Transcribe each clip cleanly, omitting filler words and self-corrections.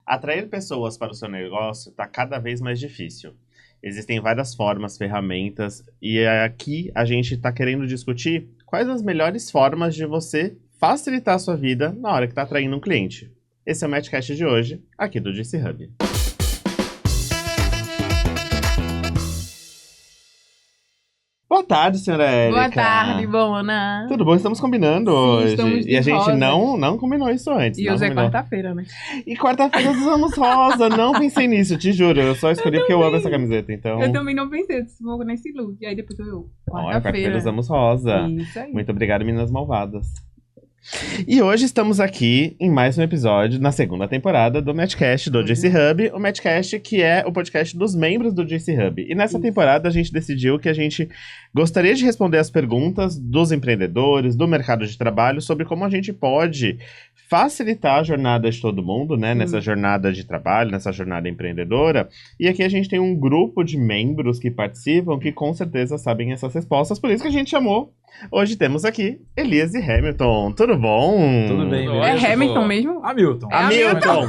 Atrair pessoas para o seu negócio está cada vez mais difícil. Existem várias formas, ferramentas, e aqui a gente está querendo discutir quais as melhores formas de você facilitar a sua vida na hora que está atraindo um cliente. Esse é o Matchcast de hoje, aqui do GC Hub. Boa tarde, senhora Érica. Boa tarde, Bona. Tudo bom? Estamos combinando hoje. Estamos de E a gente rosa. não combinou isso antes. E hoje é quarta-feira, né? E quarta-feira nós usamos rosa. Não pensei nisso, te juro. Eu só escolhi porque eu amo essa camiseta, então... Eu também não pensei, se vou nesse look. E aí depois quarta-feira usamos rosa. Isso aí. Muito obrigado, meninas malvadas. E hoje estamos aqui em mais um episódio, na segunda temporada do Matchcast do GC Hub. O Matchcast que é o podcast dos membros do GC Hub. E nessa temporada a gente decidiu que a gente gostaria de responder as perguntas dos empreendedores, do mercado de trabalho, sobre como a gente pode facilitar a jornada de todo mundo, né? Nessa jornada de trabalho, nessa jornada empreendedora. E aqui a gente tem um grupo de membros que participam que com certeza sabem essas respostas. Por isso que a gente chamou. Hoje temos aqui Elias e Hamilton. Tudo bom? Tudo bem, É beleza? Hamilton mesmo? Hamilton. Hamilton!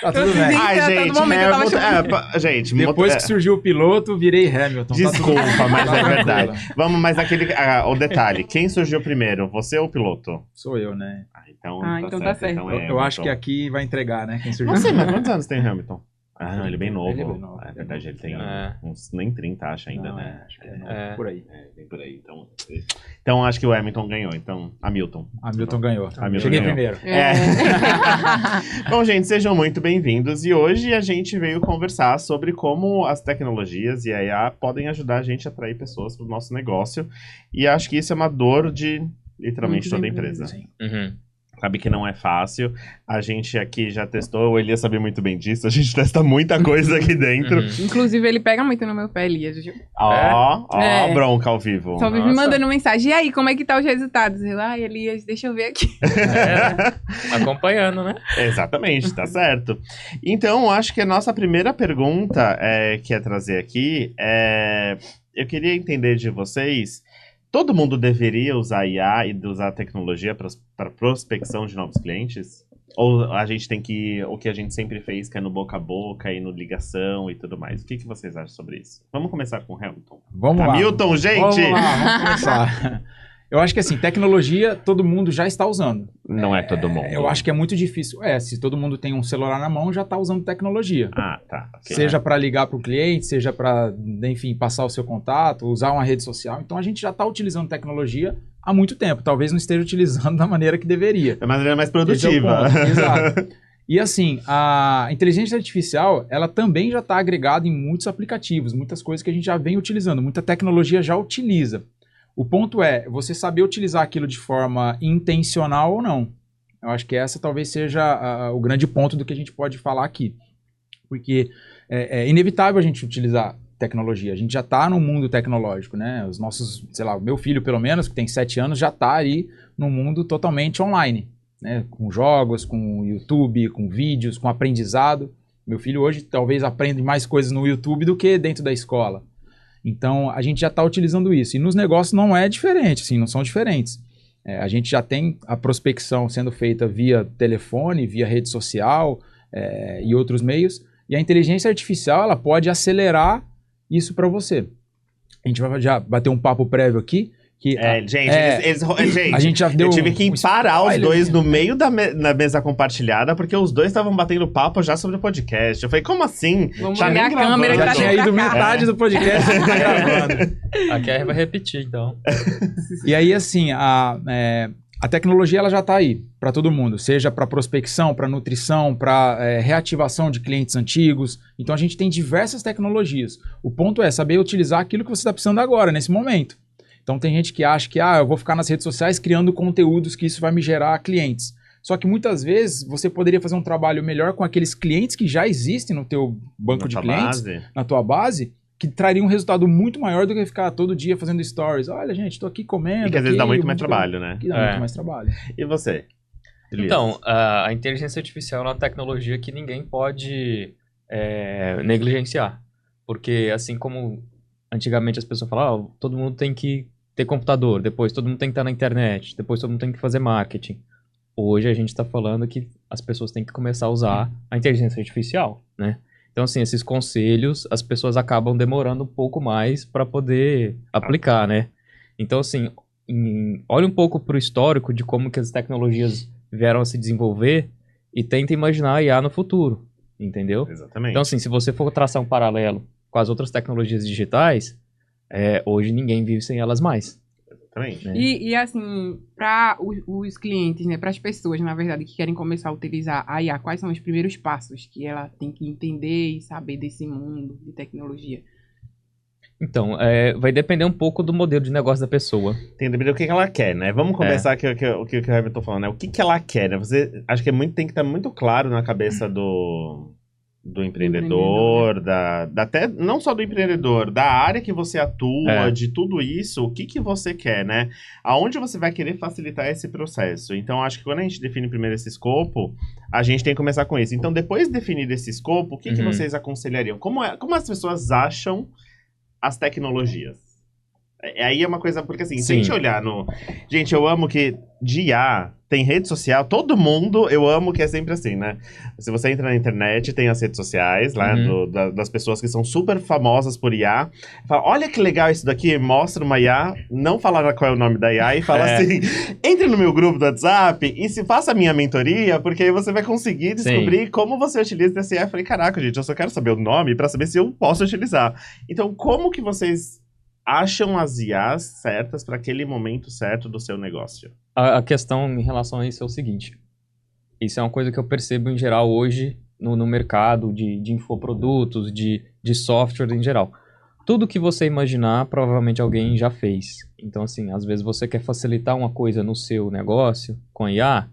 Tá tudo bem. Ai, a todo gente, momento eu tava Hamilton... gente, Depois que surgiu o piloto, virei Hamilton. desculpa, Tá tudo... mas tá é tranquilo. verdade. Vamos, mas o detalhe. Quem surgiu primeiro, você ou o piloto? Sou eu, né? Então tá certo. Então é Eu acho que Hamilton. aqui vai entregar, né? Quem surgiu. Não sei, mas quantos anos tem o Hamilton? Ah, não, ele é bem novo. Ele é bem novo. É verdade, ele tem É. uns nem 30, acho ainda, Não, né? acho que é novo, É. por aí. Bem por aí. Então acho que o Hamilton ganhou. Então, Hamilton. Hamilton ganhou. Hamilton Cheguei ganhou. primeiro. Bom, gente, sejam muito bem-vindos. E hoje a gente veio conversar sobre como as tecnologias e a IA podem ajudar a gente a atrair pessoas para o nosso negócio. E acho que isso é uma dor de literalmente Muitas toda empresas, empresa. Sim. Uhum. Sabe que não é fácil. A gente aqui já testou, o Elias sabe muito bem disso. A gente testa muita coisa aqui dentro. Uhum. Inclusive, ele pega muito no meu pé, Elias, viu? Ó, É. bronca ao vivo. Só vive me Nossa. mandando mensagem. E aí, como é que tá os resultados? Eu, Elias, deixa eu ver aqui. Acompanhando, né? Exatamente, tá certo. Então, acho que a nossa primeira pergunta que é trazer aqui é... Eu queria entender de vocês... Todo mundo deveria usar IA e usar tecnologia para prospecção de novos clientes? Ou a gente tem que... O que a gente sempre fez, que é no boca a boca e no ligação e tudo mais. O que vocês acham sobre isso? Vamos começar com o Hamilton. Vamos lá. Hamilton, gente! Vamos lá, vamos começar. Eu acho que assim, tecnologia todo mundo já está usando. Não é todo mundo. Eu acho que é muito difícil. Se todo mundo tem um celular na mão, já está usando tecnologia. Ah, tá. Ok. Seja para ligar para o cliente, seja para, enfim, passar o seu contato, usar uma rede social. Então a gente já está utilizando tecnologia há muito tempo. Talvez não esteja utilizando da maneira que deveria. Da maneira mais Esse é o produtiva. ponto, exato. E assim, a inteligência artificial, ela também já está agregada em muitos aplicativos, muitas coisas que a gente já vem utilizando, muita tecnologia já utiliza. O ponto é você saber utilizar aquilo de forma intencional ou não. Eu acho que essa talvez seja o grande ponto do que a gente pode falar aqui. Porque é inevitável a gente utilizar tecnologia. A gente já está no mundo tecnológico, né? Os nossos, sei lá, o meu filho pelo menos, que tem 7 anos, já está aí no mundo totalmente online, né? Com jogos, com YouTube, com vídeos, com aprendizado. Meu filho hoje talvez aprenda mais coisas no YouTube do que dentro da escola. Então, a gente já está utilizando isso. E nos negócios não é diferente, assim, não são diferentes. A gente já tem a prospecção sendo feita via telefone, via rede social e outros meios. E a inteligência artificial, ela pode acelerar isso para você. A gente vai já bater um papo prévio aqui. Que Gente, a gente já deu eu tive que parar os spoiler. dois no meio da mesa compartilhada, porque os dois estavam batendo papo já sobre o podcast. Eu falei, como assim? Vamos Tá olhar nem a câmera gravando. Já que tá tinha pra ido cá. metade do podcast que tá gravando. Aqui a vai repetir, então. E aí, assim, a tecnologia ela já está aí para todo mundo, seja para prospecção, para nutrição, para reativação de clientes antigos. Então, a gente tem diversas tecnologias. O ponto é saber utilizar aquilo que você está precisando agora, nesse momento. Então, tem gente que acha que eu vou ficar nas redes sociais criando conteúdos que isso vai me gerar clientes. Só que muitas vezes você poderia fazer um trabalho melhor com aqueles clientes que já existem no teu banco de clientes, na tua base, que traria um resultado muito maior do que ficar todo dia fazendo stories. Olha, gente, estou aqui comendo. E que às vezes dá muito mais trabalho, né? Que dá muito mais trabalho. E você? Elias? Então, a inteligência artificial é uma tecnologia que ninguém pode negligenciar. Porque assim como antigamente as pessoas falavam, todo mundo tem que ter computador, depois todo mundo tem que estar na internet, depois todo mundo tem que fazer marketing. hoje a gente está falando que as pessoas têm que começar a usar a inteligência artificial, né? Então, assim, esses conselhos, as pessoas acabam demorando um pouco mais para poder aplicar, né? Então, assim, olha um pouco para o histórico de como que as tecnologias vieram a se desenvolver e tenta imaginar a IA no futuro, entendeu? Exatamente. Então, assim, se você for traçar um paralelo com as outras tecnologias digitais, hoje ninguém vive sem elas mais. Exatamente. Né? E assim, para os clientes, né, para as pessoas, na verdade, que querem começar a utilizar a IA, quais são os primeiros passos que ela tem que entender e saber desse mundo de tecnologia? Então, vai depender um pouco do modelo de negócio da pessoa. Tem que depender do que ela quer, né? Vamos começar aqui o que o Everton falando, né? O que ela quer, né? Você, acho que tem que estar muito claro na cabeça do empreendedor, até não só do empreendedor, da área que você atua, de tudo isso, o que você quer, né? Aonde você vai querer facilitar esse processo. Então, acho que quando a gente define primeiro esse escopo, a gente tem que começar com isso. Então, depois de definir esse escopo, o que vocês aconselhariam? Como as pessoas acham as tecnologias? Aí é uma coisa, porque assim, se a gente olhar no... Gente, eu amo que de IA tem rede social, todo mundo, eu amo que é sempre assim, né? Se você entra na internet, tem as redes sociais lá das pessoas que são super famosas por IA. Fala, olha que legal isso daqui, mostra uma IA, não fala qual é o nome da IA e fala assim, entre no meu grupo do WhatsApp e se faça a minha mentoria, porque aí você vai conseguir descobrir como você utiliza essa IA. Eu falei, caraca, gente, eu só quero saber o nome pra saber se eu posso utilizar. Então, como que vocês acham as IAs certas para aquele momento certo do seu negócio? A questão em relação a isso é o seguinte. Isso é uma coisa que eu percebo em geral hoje no mercado de infoprodutos, de software em geral. Tudo que você imaginar, provavelmente alguém já fez. Então, assim, às vezes você quer facilitar uma coisa no seu negócio com a IA,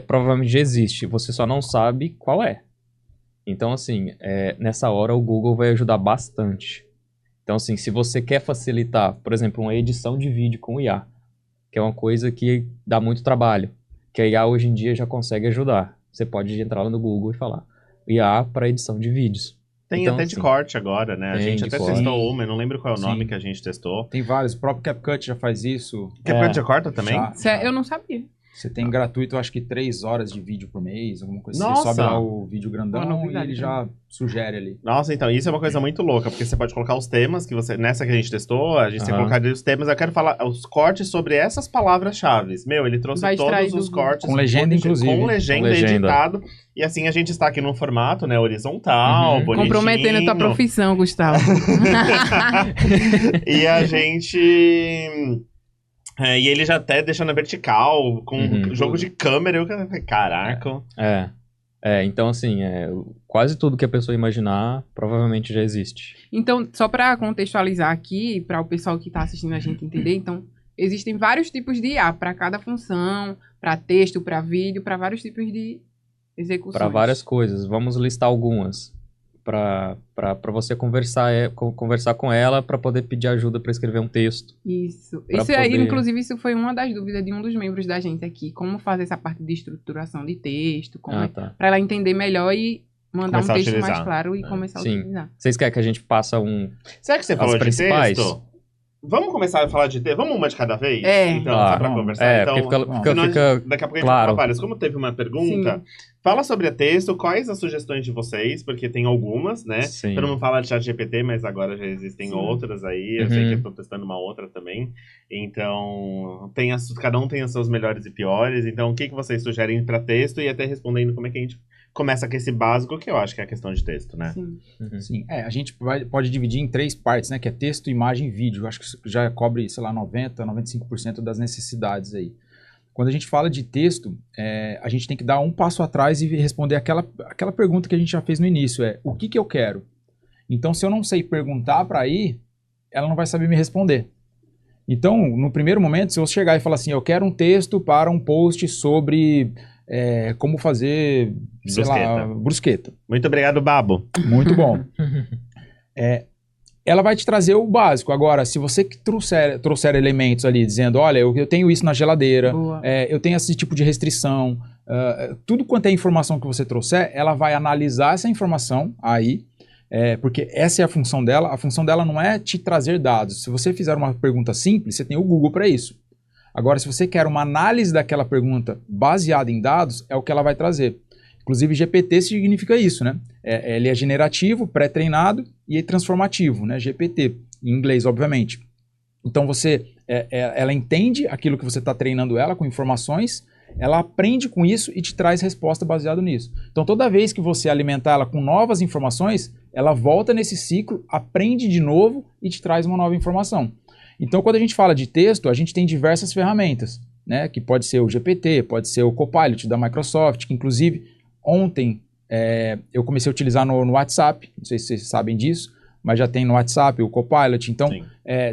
provavelmente já existe. Você só não sabe qual é. Então, assim, nessa hora o Google vai ajudar bastante. Então, assim, se você quer facilitar, por exemplo, uma edição de vídeo com IA, que é uma coisa que dá muito trabalho, que a IA hoje em dia já consegue ajudar. Você pode entrar lá no Google e falar IA para edição de vídeos. Tem então, até assim, de corte agora, né? A gente até testou uma, eu não lembro qual é o nome que a gente testou. Tem vários, o próprio CapCut já faz isso. CapCut já corta também? Já. Eu não sabia. Você tem gratuito, acho que 3 horas de vídeo por mês, alguma coisa assim. Nossa! Você sobe lá o vídeo grandão e ele já sugere ali. Nossa, então, isso é uma coisa muito louca, porque você pode colocar os temas que você... Nessa que a gente testou, a gente colocaria os temas, eu quero falar os cortes sobre essas palavras-chave. Meu, ele trouxe todos os cortes. Com legenda, inclusive. Com legenda editado. E assim, a gente está aqui num formato, né, horizontal, bonitinho. Comprometendo a tua profissão, Gustavo. E a gente... e ele já até deixando na vertical, com jogo de câmera, eu falei, caraca. Então assim, quase tudo que a pessoa imaginar, provavelmente já existe. Então, só para contextualizar aqui, para o pessoal que está assistindo a gente entender, então, existem vários tipos de IA para cada função, para texto, para vídeo, para vários tipos de execuções. Para várias coisas, vamos listar algumas. Para você conversar com ela para poder pedir ajuda para escrever um texto. Isso. Isso aí, inclusive, isso foi uma das dúvidas de um dos membros da gente aqui. Como fazer essa parte de estruturação de texto, para ela entender melhor e mandar um texto mais claro e começar a utilizar. Vocês querem que a gente passe um... Será que você falou de texto? Vamos começar a falar de texto? Vamos uma de cada vez? Então, só pra conversar. Então, fica daqui a pouco a gente claro. fala várias. Como teve uma pergunta, fala sobre a texto, quais as sugestões de vocês, porque tem algumas, né? Todo mundo fala de ChatGPT, mas agora já existem outras aí. Eu sei que eu tô testando uma outra também. Então, cada um tem as suas melhores e piores. Então, o que vocês sugerem pra texto e até respondendo como é que a gente começa com esse básico, que eu acho que é a questão de texto, né? Sim. A gente pode dividir em 3 partes, né? Que é texto, imagem e vídeo. Eu acho que já cobre, sei lá, 95% das necessidades aí. Quando a gente fala de texto, a gente tem que dar um passo atrás e responder aquela pergunta que a gente já fez no início, o que eu quero? Então, se eu não sei perguntar para aí, ela não vai saber me responder. Então, no primeiro momento, se eu chegar e falar assim, eu quero um texto para um post sobre... como fazer, sei lá, brusqueta. Muito obrigado, Babo. Muito bom. Ela vai te trazer o básico. Agora, se você trouxer elementos ali, dizendo, olha, eu tenho isso na geladeira, eu tenho esse tipo de restrição, tudo quanto é informação que você trouxer, ela vai analisar essa informação aí, porque essa é a função dela. A função dela não é te trazer dados. Se você fizer uma pergunta simples, você tem o Google para isso. Agora, se você quer uma análise daquela pergunta baseada em dados, é o que ela vai trazer. Inclusive, GPT significa isso, né? Ele é generativo, pré-treinado e transformativo, né? GPT, em inglês, obviamente. Então, ela entende aquilo que você está treinando ela com informações, ela aprende com isso e te traz resposta baseada nisso. Então, toda vez que você alimentar ela com novas informações, ela volta nesse ciclo, aprende de novo e te traz uma nova informação. Então, quando a gente fala de texto, a gente tem diversas ferramentas, né? Que pode ser o GPT, pode ser o Copilot da Microsoft, que inclusive ontem eu comecei a utilizar no WhatsApp, não sei se vocês sabem disso, mas já tem no WhatsApp o Copilot. Então,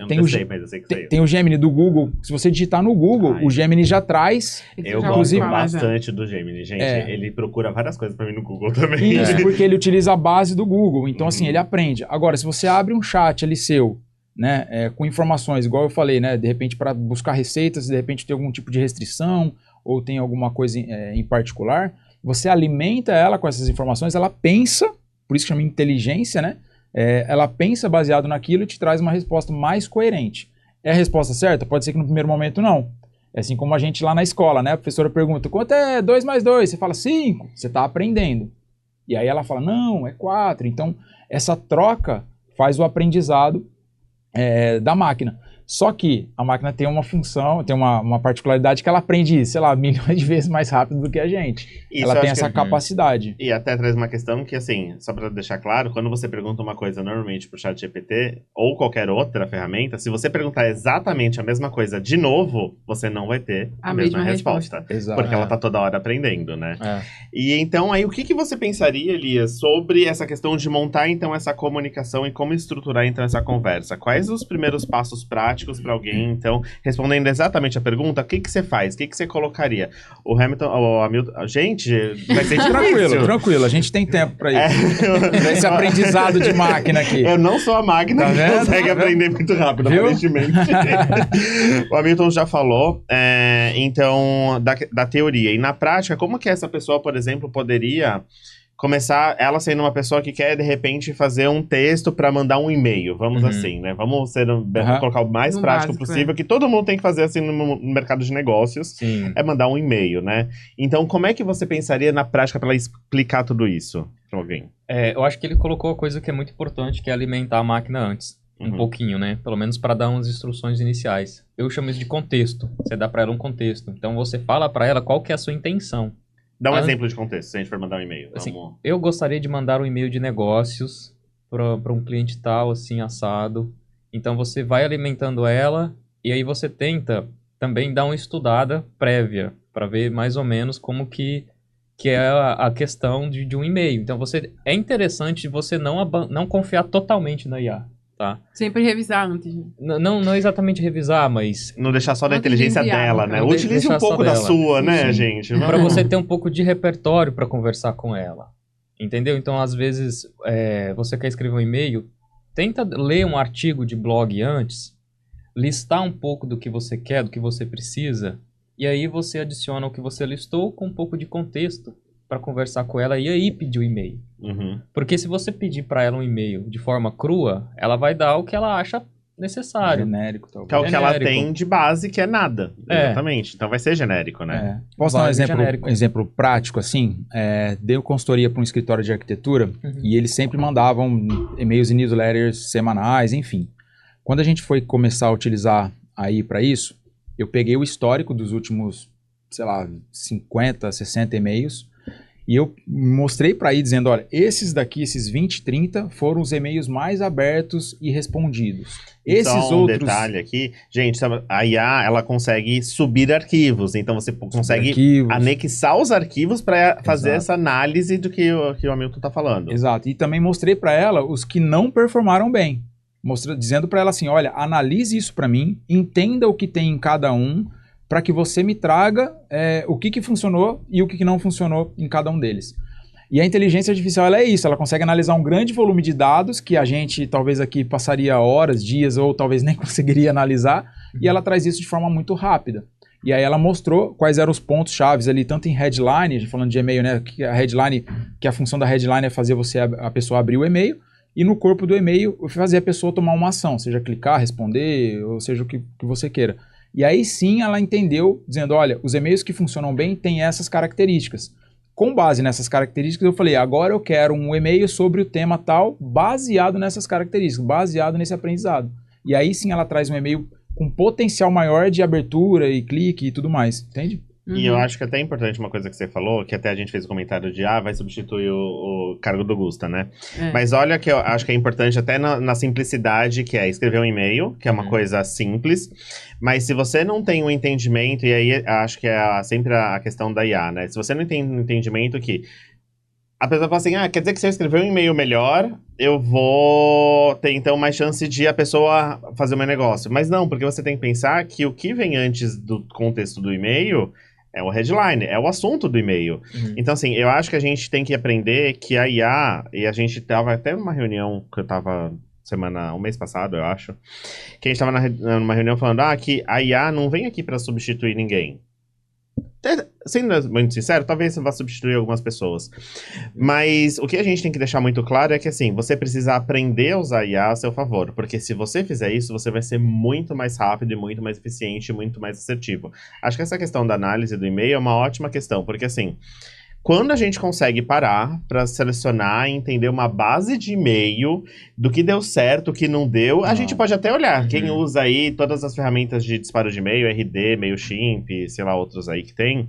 tem o Gemini do Google. Se você digitar no Google, o Gemini já traz. Eu gosto bastante do Gemini, gente. Ele procura várias coisas para mim no Google também. Isso, porque ele utiliza a base do Google. Então, assim, ele aprende. Agora, se você abre um chat ali seu, né, com informações, igual eu falei, né, de repente para buscar receitas, de repente tem algum tipo de restrição ou tem alguma coisa em particular, você alimenta ela com essas informações, ela pensa, por isso que chama inteligência, né? Ela pensa baseado naquilo e te traz uma resposta mais coerente. É a resposta certa? Pode ser que no primeiro momento não. É assim como a gente lá na escola, né? A professora pergunta, quanto é 2 mais 2? Você fala 5, você está aprendendo. E aí ela fala, não, é 4. Então, essa troca faz o aprendizado da máquina. Só que a máquina tem uma função, tem uma particularidade que ela aprende, sei lá, milhões de vezes mais rápido do que a gente. Ela tem essa capacidade. E até traz uma questão que, assim, só para deixar claro, quando você pergunta uma coisa normalmente pro ChatGPT ou qualquer outra ferramenta, se você perguntar exatamente a mesma coisa de novo, você não vai ter a mesma resposta. Exato. Porque ela tá toda hora aprendendo, né? E então, aí, o que você pensaria, Elias, sobre essa questão de montar, então, essa comunicação e como estruturar, então, essa conversa? Quais os primeiros passos práticos para alguém, então, respondendo exatamente a pergunta, o que você faz? O que você colocaria? O Hamilton, o Hamilton, gente, vai ser tranquilo, a gente tem tempo para isso. Pra esse aprendizado de máquina aqui. Eu não sou a máquina que consegue aprender muito rápido, aparentemente. O Hamilton já falou, então, da teoria. E na prática, como que essa pessoa, por exemplo, poderia começar, ela sendo uma pessoa que quer, de repente, fazer um texto para mandar um e-mail, vamos assim, né? Vamos colocar o mais prático possível, que todo mundo tem que fazer assim no mercado de negócios, é mandar um e-mail, né? Então, como é que você pensaria na prática para explicar tudo isso para alguém? Eu acho que ele colocou a coisa que é muito importante, que é alimentar a máquina antes. Um pouquinho, né? Pelo menos para dar umas instruções iniciais. Eu chamo isso de contexto. Você dá para ela um contexto. Então, você fala para ela qual que é a sua intenção. Dá um exemplo de contexto, se a gente for mandar um e-mail. Assim, eu gostaria de mandar um e-mail de negócios para um cliente tal, assim, assado. Então, você vai alimentando ela e aí você tenta também dar uma estudada prévia para ver mais ou menos como que é a questão de um e-mail. Então, é interessante você não confiar totalmente na IA. Tá. Sempre revisar antes. Não exatamente revisar, mas... Não deixar só da inteligência dela, né? Utilize um pouco da sua, né, gente? Para você ter um pouco de repertório para conversar com ela. Entendeu? Então, às vezes, você quer escrever um e-mail, tenta ler um artigo de blog antes, listar um pouco do que você quer, do que você precisa, e aí você adiciona o que você listou com um pouco de contexto para conversar com ela e aí pedir o e-mail. Porque se você pedir para ela um e-mail de forma crua, ela vai dar o que ela acha necessário. Genérico, talvez. Que é o que ela tem de base, que é nada. Exatamente. Então vai ser genérico, né? Posso dar um exemplo prático, assim? Dei consultoria para um escritório de arquitetura e eles sempre mandavam e-mails e newsletters semanais, enfim. Quando a gente foi começar a utilizar aí para isso, eu peguei o histórico dos últimos, sei lá, 50, 60 e-mails e eu mostrei para aí dizendo, olha, esses 20, 30 foram os e-mails mais abertos e respondidos. Esses outros... detalhe aqui, gente, a IA, ela consegue subir arquivos, então você consegue anexar os arquivos para fazer essa análise do que o Hamilton tá falando. Exato, e também mostrei para ela os que não performaram bem, dizendo para ela assim, olha, analise isso para mim, entenda o que tem em cada um, para que você me traga o que funcionou e o que não funcionou em cada um deles. E a inteligência artificial ela é isso, ela consegue analisar um grande volume de dados que a gente talvez aqui passaria horas, dias ou talvez nem conseguiria analisar, e ela traz isso de forma muito rápida. E aí ela mostrou quais eram os pontos chaves ali, tanto em headline, falando de e-mail, né, que a função da headline é fazer a pessoa abrir o e-mail, e no corpo do e-mail fazer a pessoa tomar uma ação, seja clicar, responder, ou seja o que você queira. E aí sim ela entendeu, dizendo, olha, os e-mails que funcionam bem têm essas características. Com base nessas características, eu falei, agora eu quero um e-mail sobre o tema tal, baseado nessas características, baseado nesse aprendizado. E aí sim ela traz um e-mail com potencial maior de abertura e clique e tudo mais, entende? E eu acho que até é importante uma coisa que você falou, que até a gente fez o comentário de, vai substituir o cargo do Gusta, né? Mas olha que eu acho que é importante até na simplicidade, que é escrever um e-mail, que é uma coisa simples, mas se você não tem um entendimento, e aí acho que é sempre a questão da IA, né? Se você não tem um entendimento que a pessoa fala assim, quer dizer que se eu escrever um e-mail melhor, eu vou ter, então, mais chance de a pessoa fazer o meu negócio. Mas não, porque você tem que pensar que o que vem antes do contexto do e-mail é o headline, é o assunto do e-mail. Então, assim, eu acho que a gente tem que aprender que a IA, e a gente tava até numa reunião que eu tava um mês passado, eu acho, que a gente tava numa reunião falando, que a IA não vem aqui para substituir ninguém. Sendo muito sincero, talvez você vá substituir algumas pessoas. Mas o que a gente tem que deixar muito claro é que, assim, você precisa aprender a usar a IA a seu favor. Porque se você fizer isso, você vai ser muito mais rápido e muito mais eficiente e muito mais assertivo. Acho que essa questão da análise do e-mail é uma ótima questão. Porque, assim, quando a gente consegue parar para selecionar e entender uma base de e-mail do que deu certo, o que não deu, a gente pode até olhar. Quem usa aí todas as ferramentas de disparo de e-mail, RD, MailChimp, sei lá, outros aí que tem,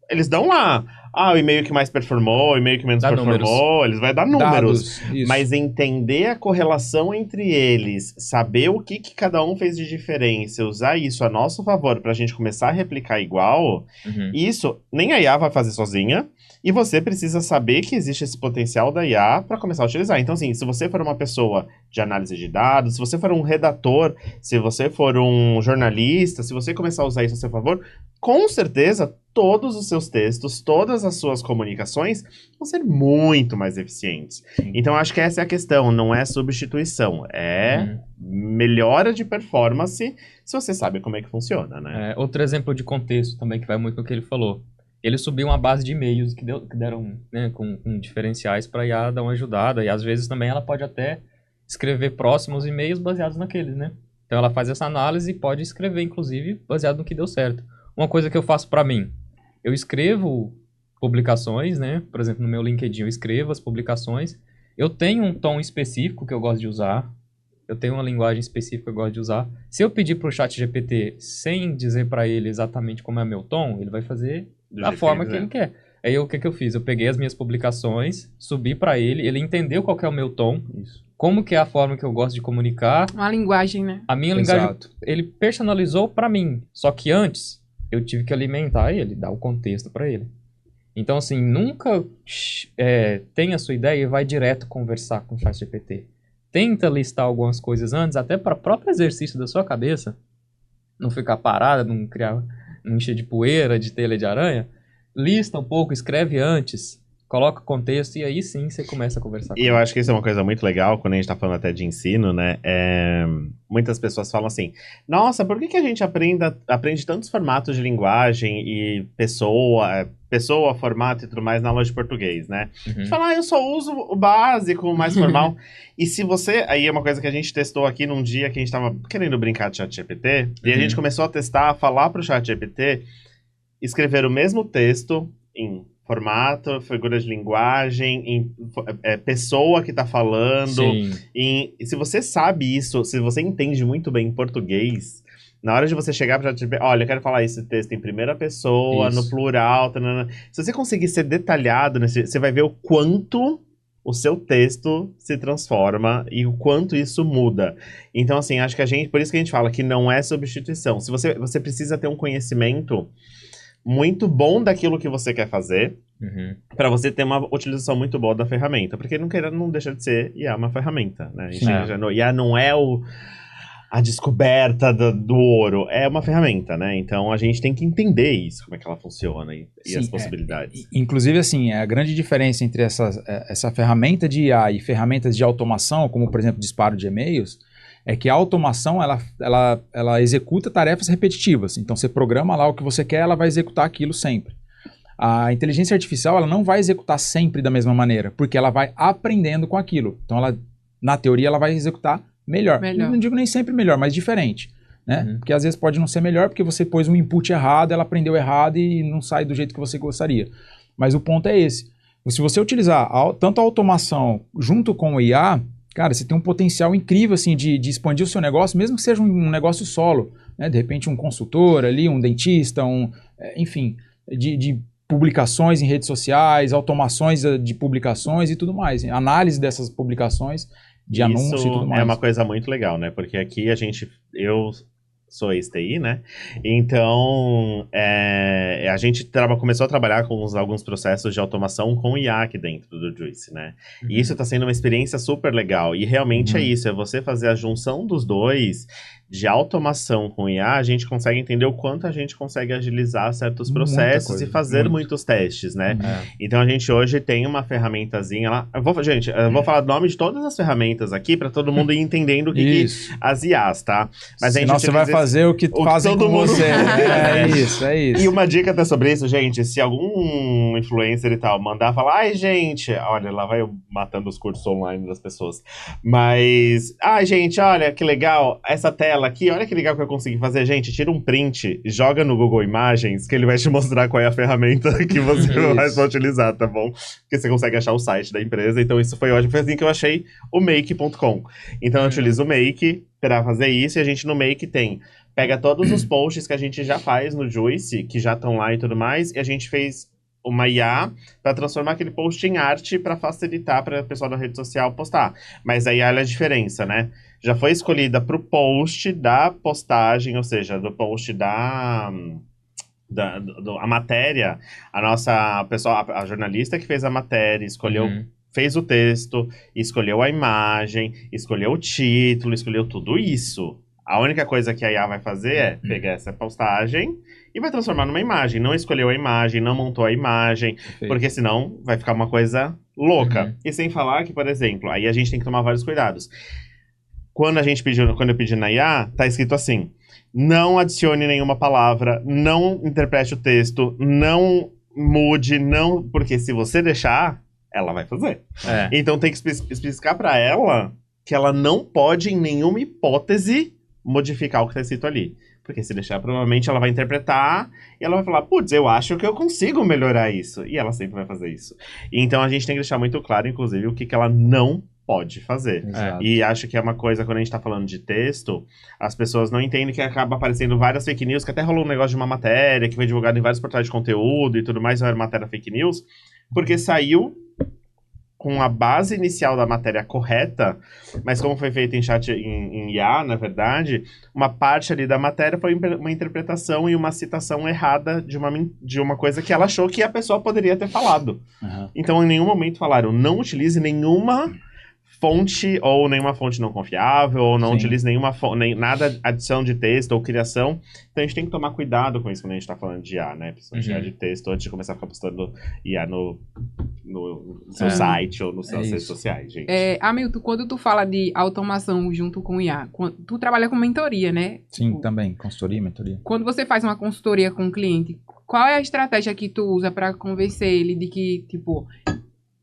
eles dão lá o e-mail que mais performou, o e-mail que menos performou, eles vão dar números. Mas entender a correlação entre eles, saber o que cada um fez de diferença, usar isso a nosso favor pra gente começar a replicar igual, isso nem a IA vai fazer sozinha, e você precisa saber que existe esse potencial da IA para começar a utilizar. Então, assim, se você for uma pessoa de análise de dados, se você for um redator, se você for um jornalista, se você começar a usar isso a seu favor, com certeza todos os seus textos, todas as suas comunicações vão ser muito mais eficientes. Então, acho que essa é a questão, não é substituição, é melhora de performance se você sabe como é que funciona, né? Outro exemplo de contexto também, que vai muito no que ele falou. Ele subiu uma base de e-mails que deram, né, com diferenciais para a IA dar uma ajudada, e às vezes também ela pode até escrever próximos e-mails baseados naqueles, né? Então ela faz essa análise e pode escrever, inclusive, baseado no que deu certo. Uma coisa que eu faço para mim, eu escrevo publicações, né? Por exemplo, no meu LinkedIn eu escrevo as publicações, eu tenho um tom específico que eu gosto de usar, eu tenho uma linguagem específica que eu gosto de usar. Se eu pedir para o ChatGPT sem dizer para ele exatamente como é meu tom, ele vai fazer da forma que ele quer. Aí o que eu fiz? Eu peguei as minhas publicações, subi para ele entendeu qual que é o meu tom, como que é a forma que eu gosto de comunicar. Uma linguagem, né? A minha linguagem, ele personalizou para mim. Só que antes, eu tive que alimentar ele, dar o contexto para ele. Então, assim, nunca tenha a sua ideia e vai direto conversar com o ChatGPT. Tenta listar algumas coisas antes, até para o próprio exercício da sua cabeça, não ficar parada, não encher de poeira, de telha de aranha. Lista um pouco, escreve antes, coloca contexto e aí sim você começa a conversar. E eu acho que isso é uma coisa muito legal, quando a gente tá falando até de ensino, né? Muitas pessoas falam assim, nossa, por que a gente aprende tantos formatos de linguagem e pessoa, formato e tudo mais na aula de português, né? A gente fala, eu só uso o básico, o mais formal. E se você... Aí é uma coisa que a gente testou aqui num dia que a gente tava querendo brincar de ChatGPT, e a gente começou a testar, falar pro ChatGPT escrever o mesmo texto em formato, figura de linguagem, em pessoa que tá falando. E se você sabe isso, se você entende muito bem português, na hora de você chegar para ChatGPT, olha, eu quero falar esse texto em primeira pessoa, no plural, se você conseguir ser detalhado, você vai ver o quanto o seu texto se transforma e o quanto isso muda. Então, assim, acho que por isso que a gente fala que não é substituição. Se você precisa ter um conhecimento muito bom daquilo que você quer fazer, para você ter uma utilização muito boa da ferramenta. Porque não deixa de ser IA uma ferramenta, né? IA não é a descoberta do ouro, é uma ferramenta, né? Então a gente tem que entender isso, como é que ela funciona e as possibilidades. Inclusive, assim, a grande diferença entre essa ferramenta de IA e ferramentas de automação, como por exemplo disparo de e-mails, é que a automação, ela executa tarefas repetitivas. Então, você programa lá o que você quer, ela vai executar aquilo sempre. A inteligência artificial, ela não vai executar sempre da mesma maneira, porque ela vai aprendendo com aquilo. Então, na teoria, ela vai executar melhor. Eu não digo nem sempre melhor, mas diferente. né? Porque às vezes pode não ser melhor porque você pôs um input errado, ela aprendeu errado e não sai do jeito que você gostaria. Mas o ponto é esse. Se você utilizar tanto a automação junto com o IA, cara, você tem um potencial incrível assim, de expandir o seu negócio, mesmo que seja um negócio solo, né? De repente um consultor ali, um dentista, enfim, de publicações em redes sociais, automações de publicações e tudo mais. Análise dessas publicações, de anúncio e tudo mais. É uma coisa muito legal, né? Porque aqui eu sou ex-TI, né? Então, a gente começou a trabalhar com alguns processos de automação com IA aqui dentro do Juice, né? E isso está sendo uma experiência super legal. E realmente é isso, é você fazer a junção dos dois, de automação com IA, a gente consegue entender o quanto a gente consegue agilizar certos processos e fazer muitos testes, né? Então, a gente hoje tem uma ferramentazinha lá. Eu vou falar o nome de todas as ferramentas aqui para todo mundo ir entendendo o que as IAs, tá? Mas senão você vai fazer o que fazem com você. É isso. E uma dica até sobre isso, gente, se algum influencer e tal mandar falar, ai, gente, olha, lá vai eu matando os cursos online das pessoas. Mas, ai, gente, olha, que legal, essa tela aqui, olha que legal que eu consegui fazer. Gente, tira um print, joga no Google Imagens, que ele vai te mostrar qual é a ferramenta que você vai utilizar, tá bom? Porque você consegue achar o site da empresa, então isso foi ótimo. Foi assim que eu achei o Make.com. Então eu utilizo o Make para fazer isso, e a gente no Make pega todos os posts que a gente já faz no Juice, que já estão lá e tudo mais, e a gente fez uma IA para transformar aquele post em arte para facilitar para o pessoal da rede social postar. Mas aí olha a diferença, né? Já foi escolhida para o post da postagem, ou seja, do post a matéria, a jornalista que fez a matéria, escolheu, fez o texto, escolheu a imagem, escolheu o título, escolheu tudo isso. A única coisa que a IA vai fazer é pegar essa postagem e vai transformar numa imagem. Não escolheu a imagem, não montou a imagem, porque senão vai ficar uma coisa louca. E sem falar que, por exemplo, aí a gente tem que tomar vários cuidados. Quando eu pedi na IA, tá escrito assim: não adicione nenhuma palavra, não interprete o texto, não mude, não... Porque se você deixar, ela vai fazer. Então tem que especificar para ela que ela não pode, em nenhuma hipótese, modificar o que tá escrito ali. Porque se deixar, provavelmente ela vai interpretar e ela vai falar, putz, eu acho que eu consigo melhorar isso. E ela sempre vai fazer isso. Então a gente tem que deixar muito claro, inclusive, o que ela não pode fazer. E acho que é uma coisa, quando a gente tá falando de texto, as pessoas não entendem que acaba aparecendo várias fake news, que até rolou um negócio de uma matéria que foi divulgada em vários portais de conteúdo e tudo mais, era matéria fake news, porque saiu com a base inicial da matéria correta, mas como foi feito em IA, na verdade, uma parte ali da matéria foi uma interpretação e uma citação errada de uma coisa que ela achou que a pessoa poderia ter falado. Então, em nenhum momento falaram, não utilize nenhuma fonte ou nenhuma fonte não confiável, ou não utilize nada adição de texto ou criação. Então a gente tem que tomar cuidado com isso quando a gente tá falando de IA, né? Principalmente IA de texto, antes de começar a ficar postando IA no seu site ou nas suas redes sociais, gente. Hamilton, quando tu fala de automação junto com IA, tu trabalha com mentoria, né? Sim, também. Consultoria, mentoria. Quando você faz uma consultoria com um cliente, qual é a estratégia que tu usa para convencer ele de que, tipo,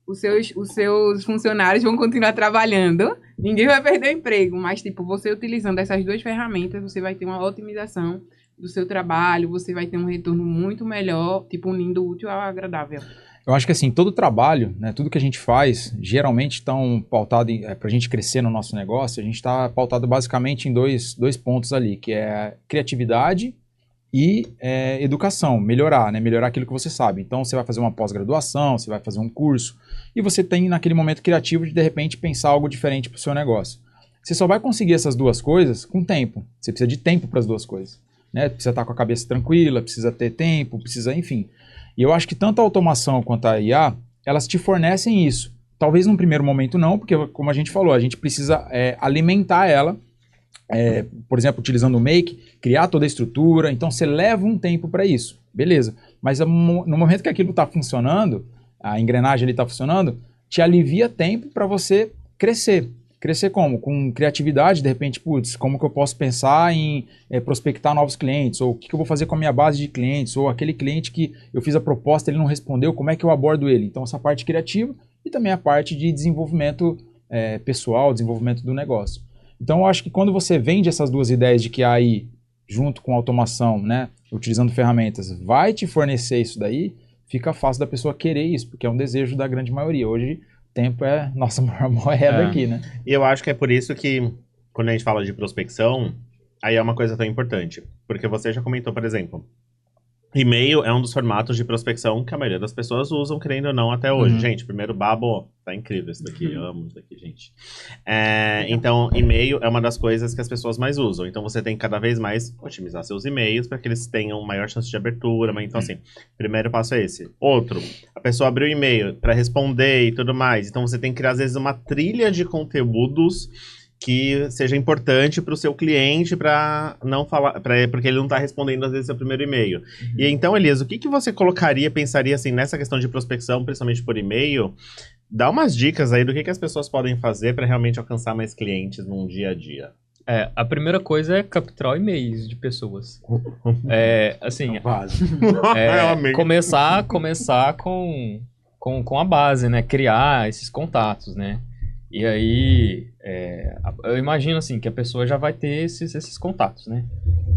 os seus funcionários vão continuar trabalhando, ninguém vai perder o emprego, mas, tipo, você utilizando essas duas ferramentas, você vai ter uma otimização do seu trabalho, você vai ter um retorno muito melhor, tipo, unindo o útil ao agradável. Eu acho que, assim, todo trabalho, né, tudo que a gente faz, geralmente estão pautado, para a gente crescer no nosso negócio, a gente está pautado basicamente em dois pontos ali, que é criatividade e educação, melhorar, né? Melhorar aquilo que você sabe. Então, você vai fazer uma pós-graduação, você vai fazer um curso, e você tem naquele momento criativo de repente, pensar algo diferente para o seu negócio. Você só vai conseguir essas duas coisas com tempo. Você precisa de tempo para as duas coisas, né? Precisa estar com a cabeça tranquila, precisa ter tempo, precisa, enfim. E eu acho que tanto a automação quanto a IA, elas te fornecem isso. Talvez num primeiro momento não, porque, como a gente falou, a gente precisa alimentar ela, por exemplo, utilizando o Make, criar toda a estrutura, então você leva um tempo para isso, beleza. Mas no momento que aquilo está funcionando, a engrenagem ali está funcionando, te alivia tempo para você crescer. Crescer como? Com criatividade, de repente, putz, como que eu posso pensar em prospectar novos clientes, ou o que eu vou fazer com a minha base de clientes, ou aquele cliente que eu fiz a proposta, ele não respondeu, como é que eu abordo ele? Então, essa parte criativa e também a parte de desenvolvimento pessoal, desenvolvimento do negócio. Então, eu acho que quando você vende essas duas ideias de que a AI, junto com a automação, né, utilizando ferramentas, vai te fornecer isso daí, fica fácil da pessoa querer isso, porque é um desejo da grande maioria. Hoje, tempo é nossa maior moeda aqui, né? E eu acho que é por isso que, quando a gente fala de prospecção, aí é uma coisa tão importante. Porque você já comentou, por exemplo, e-mail é um dos formatos de prospecção que a maioria das pessoas usam, querendo ou não, até hoje. Gente, primeiro Babo, tá incrível isso daqui, eu amo isso daqui, gente. Então, e-mail é uma das coisas que as pessoas mais usam. Então, você tem que cada vez mais otimizar seus e-mails para que eles tenham maior chance de abertura. Mas, então, assim, primeiro passo é esse. Outro, a pessoa abriu o e-mail para responder e tudo mais. Então, você tem que criar, às vezes, uma trilha de conteúdos que seja importante para o seu cliente para não falar, porque ele não está respondendo às vezes seu primeiro e-mail. E então, Elias, o que você colocaria, pensaria assim nessa questão de prospecção, principalmente por e-mail? Dá umas dicas aí do que as pessoas podem fazer para realmente alcançar mais clientes num dia a dia. A primeira coisa é capturar e-mails de pessoas. Assim, começar com a base, né? Criar esses contatos, né? E aí, eu imagino assim, que a pessoa já vai ter esses contatos, né?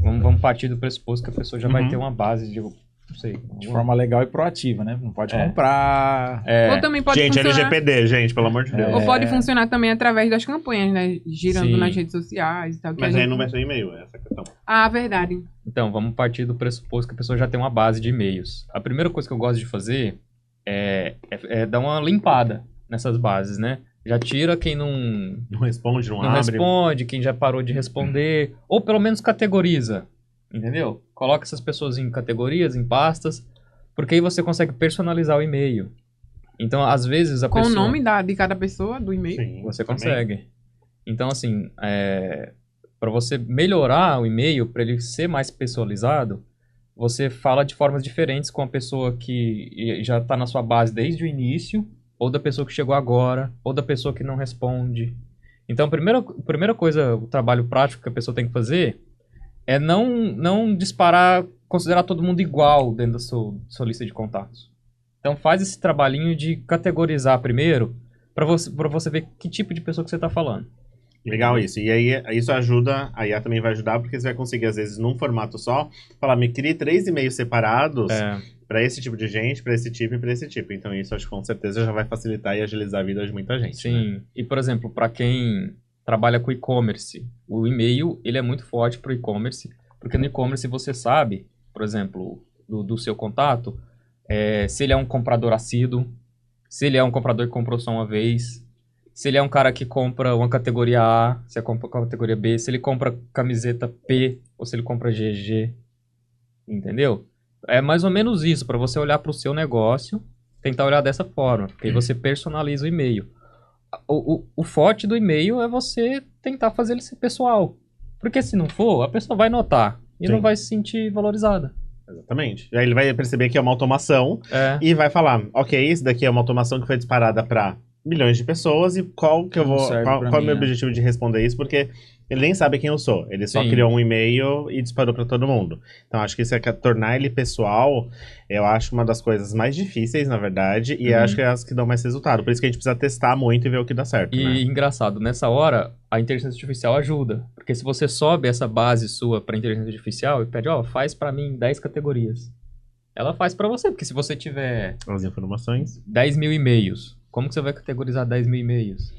Vamos partir do pressuposto que a pessoa já vai ter uma base de, não sei... De forma legal e proativa, né? Não pode comprar... Ou também pode gente, funcionar... LGPD, gente, pelo amor de Deus. Ou pode funcionar também através das campanhas, né? Girando nas redes sociais e tal. Mas aí não vai ser e-mail, essa questão. Ah, verdade. Então, vamos partir do pressuposto que a pessoa já tem uma base de e-mails. A primeira coisa que eu gosto de fazer é dar uma limpada nessas bases, né? Já tira quem não responde, não abre. responde, quem já parou de responder, ou pelo menos categoriza, entendeu? Coloca essas pessoas em categorias, em pastas, porque aí você consegue personalizar o e-mail. Então, às vezes, com o nome de cada pessoa, do e-mail? Sim, você consegue. Então, assim, para você melhorar o e-mail, para ele ser mais personalizado, você fala de formas diferentes com a pessoa que já está na sua base desde o início, ou da pessoa que chegou agora, ou da pessoa que não responde. Então, a primeira coisa, o trabalho prático que a pessoa tem que fazer é não disparar, considerar todo mundo igual dentro da sua lista de contatos. Então, faz esse trabalhinho de categorizar primeiro, para você ver que tipo de pessoa que você está falando. Legal isso. E aí, isso ajuda, a IA também vai ajudar, porque você vai conseguir, às vezes, num formato só, falar, me crie 3 e-mails separados para esse tipo de gente, para esse tipo e para esse tipo. Então, isso, acho que com certeza já vai facilitar e agilizar a vida de muita gente. Sim. Né? E, por exemplo, para quem trabalha com e-commerce, o e-mail, ele é muito forte para o e-commerce, porque no e-commerce você sabe, por exemplo, do seu contato, se ele é um comprador assíduo, se ele é um comprador que comprou só uma vez, se ele é um cara que compra uma categoria A, se ele compra categoria B, se ele compra camiseta P ou se ele compra GG, entendeu? É mais ou menos isso, para você olhar para o seu negócio, tentar olhar dessa forma, porque aí você personaliza o e-mail. O forte do e-mail é você tentar fazer ele ser pessoal, porque se não for, a pessoa vai notar e não vai se sentir valorizada. Exatamente. Aí ele vai perceber que é uma automação e vai falar, ok, isso daqui é uma automação que foi disparada para milhões de pessoas e qual é o meu objetivo de responder isso, porque ele nem sabe quem eu sou, ele só criou um e-mail e disparou para todo mundo. Então acho que isso tornar ele pessoal, eu acho uma das coisas mais difíceis, na verdade, e acho que é as que dão mais resultado, por isso que a gente precisa testar muito e ver o que dá certo. E engraçado, nessa hora a inteligência artificial ajuda, porque se você sobe essa base sua para inteligência artificial e pede, faz para mim 10 categorias, ela faz para você, porque se você tiver as informações, 10 mil e-mails, como que você vai categorizar 10 mil e-mails?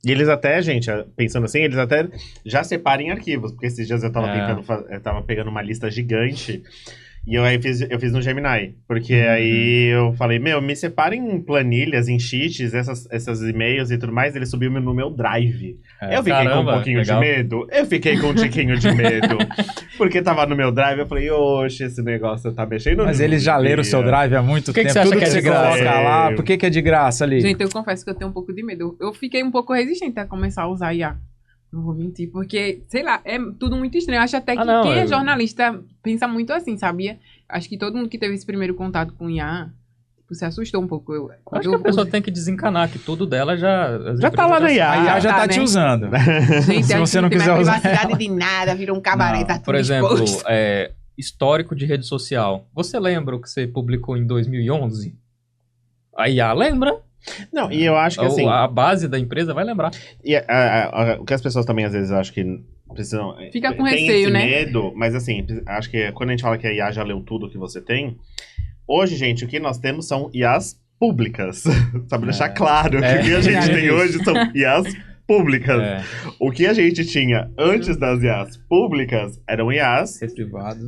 E eles até, gente, pensando assim, eles até já separam em arquivos, porque esses dias eu tava eu tava pegando uma lista gigante e eu fiz no Gemini, porque aí eu falei, me separem em planilhas, em sheets, essas e-mails e tudo mais, ele subiu no meu Drive. Eu fiquei com um pouquinho de medo, porque tava no meu Drive, eu falei, oxe, esse negócio tá mexendo. Mas eles já leram o seu Drive há muito tempo, tudo que você coloca lá, por que é de graça ali? Gente, eu confesso que eu tenho um pouco de medo, eu fiquei um pouco resistente a começar a usar IA. Não vou mentir, porque, sei lá, é tudo muito estranho. Acho até que quem é jornalista pensa muito assim, sabia? Acho que todo mundo que teve esse primeiro contato com IA se assustou um pouco. Acho que a pessoa tem que desencanar, que tudo dela já tá lá na IA. A IA já tá te usando. Gente, se você não quiser usar privacidade de nada, virou um cabaré, tá tudo por exemplo, exposto. Histórico de rede social. Você lembra o que você publicou em 2011? A IA lembra? Não, e eu acho que assim... A base da empresa vai lembrar. E o que as pessoas também, às vezes, acho que precisam... Fica com tem receio, esse né? medo, mas assim, acho que quando a gente fala que a IA já leu tudo que você tem, hoje, gente, o que nós temos são IAs públicas. Sabe, deixar claro que o que a gente tem hoje são IAs públicas. O que a gente tinha antes das IAs públicas eram IAs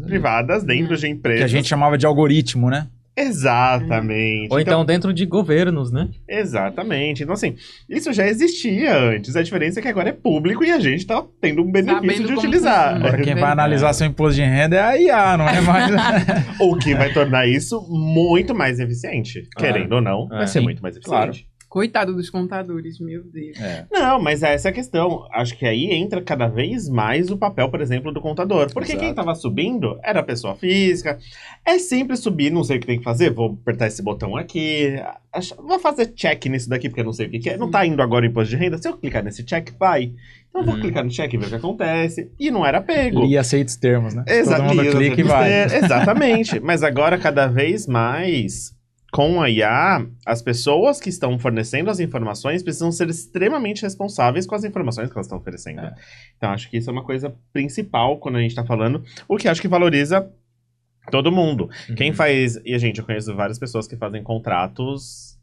privadas dentro de empresas. Que a gente chamava de algoritmo, né? Exatamente. Ou então dentro de governos, né? Exatamente. Então, assim, isso já existia antes. A diferença é que agora é público e a gente tá tendo um benefício Sabendo de como utilizar. funciona. Agora quem vai analisar seu imposto de renda é a IA, não é mais... O que vai tornar isso muito mais eficiente. Querendo ou não, vai ser sim, muito mais eficiente. Coitado dos contadores, meu Deus. Não, mas essa é a questão. Acho que aí entra cada vez mais o papel, por exemplo, do contador. Porque Exato. quem tava subindo era a pessoa física. É simples subir, não sei o que tem que fazer. Vou apertar esse botão aqui. Vou fazer check nisso daqui, porque eu não sei o que é. Não tá indo agora o imposto de renda. Se eu clicar nesse check, vai. Então eu vou clicar no check e ver o que acontece. E não era pego. E aceita os termos, né? Exato. Todo mundo clica e vai. Exatamente. Mas agora, cada vez mais, com a IA, as pessoas que estão fornecendo as informações precisam ser extremamente responsáveis com as informações que elas estão oferecendo. Então, acho que isso é uma coisa principal quando a gente está falando, o que acho que valoriza todo mundo. Quem faz... E, gente, eu conheço várias pessoas que fazem contratos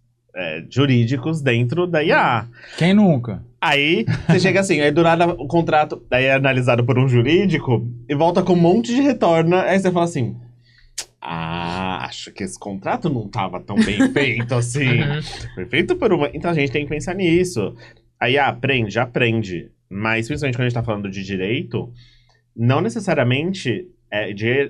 jurídicos dentro da IA. Quem nunca? Aí, você chega assim, aí do nada o contrato daí é analisado por um jurídico e volta com um monte de retorno. Aí você fala assim... acho que esse contrato não estava tão bem feito assim. Foi feito por uma... Então a gente tem que pensar nisso. Aí aprende. Mas principalmente quando a gente tá falando de direito, não necessariamente...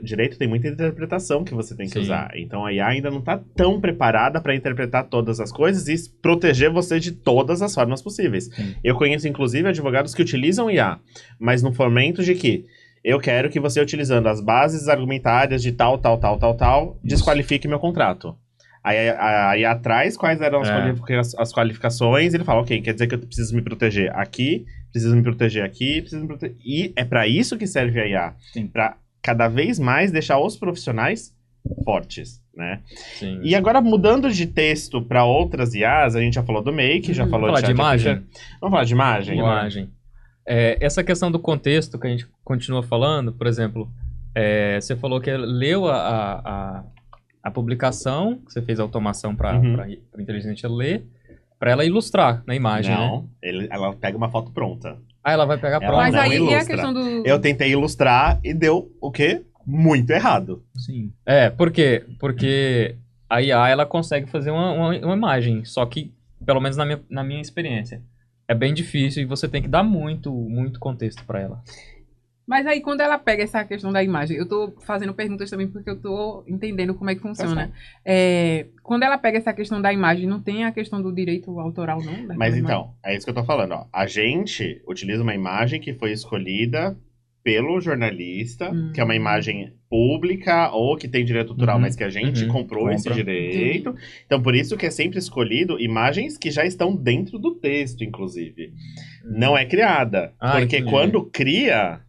direito tem muita interpretação que você tem que usar. Então a IA ainda não tá tão preparada para interpretar todas as coisas e proteger você de todas as formas possíveis. Eu conheço, inclusive, advogados que utilizam IA, mas no fomento de que eu quero que você, utilizando as bases argumentárias de tal, desqualifique meu contrato. Aí atrás, quais eram as qualificações, ele fala, ok, quer dizer que eu preciso me proteger aqui, preciso me proteger aqui, preciso me proteger... E é para isso que serve a IA. Para cada vez mais deixar os profissionais fortes, né? Sim. E agora, mudando de texto para outras IAs, a gente já falou do Make, já falou de imagem? Vamos falar de imagem? Imagem. Essa questão do contexto que a gente continua falando, por exemplo, você falou que leu a publicação, que você fez a automação para a inteligência ler, para ela ilustrar na imagem, Não, né? ela pega uma foto pronta. Ela vai pegar pronta. Mas não aí ilustra. é a questão do... Eu tentei ilustrar e deu o quê? Muito errado. Sim. Por quê? Porque a IA, ela consegue fazer uma imagem, só que, pelo menos na minha experiência, é bem difícil e você tem que dar muito contexto para ela. Mas aí, quando ela pega essa questão da imagem, eu tô fazendo perguntas também porque eu tô entendendo como é que funciona. Quando ela pega essa questão da imagem, não tem a questão do direito autoral, não? Mas então, é isso que eu tô falando, ó. A gente utiliza uma imagem que foi escolhida pelo jornalista, que é uma imagem pública ou que tem direito autoral, mas que a gente comprou esse direito. Então, por isso que é sempre escolhido imagens que já estão dentro do texto, inclusive. Não é criada. Porque entendi. Quando cria...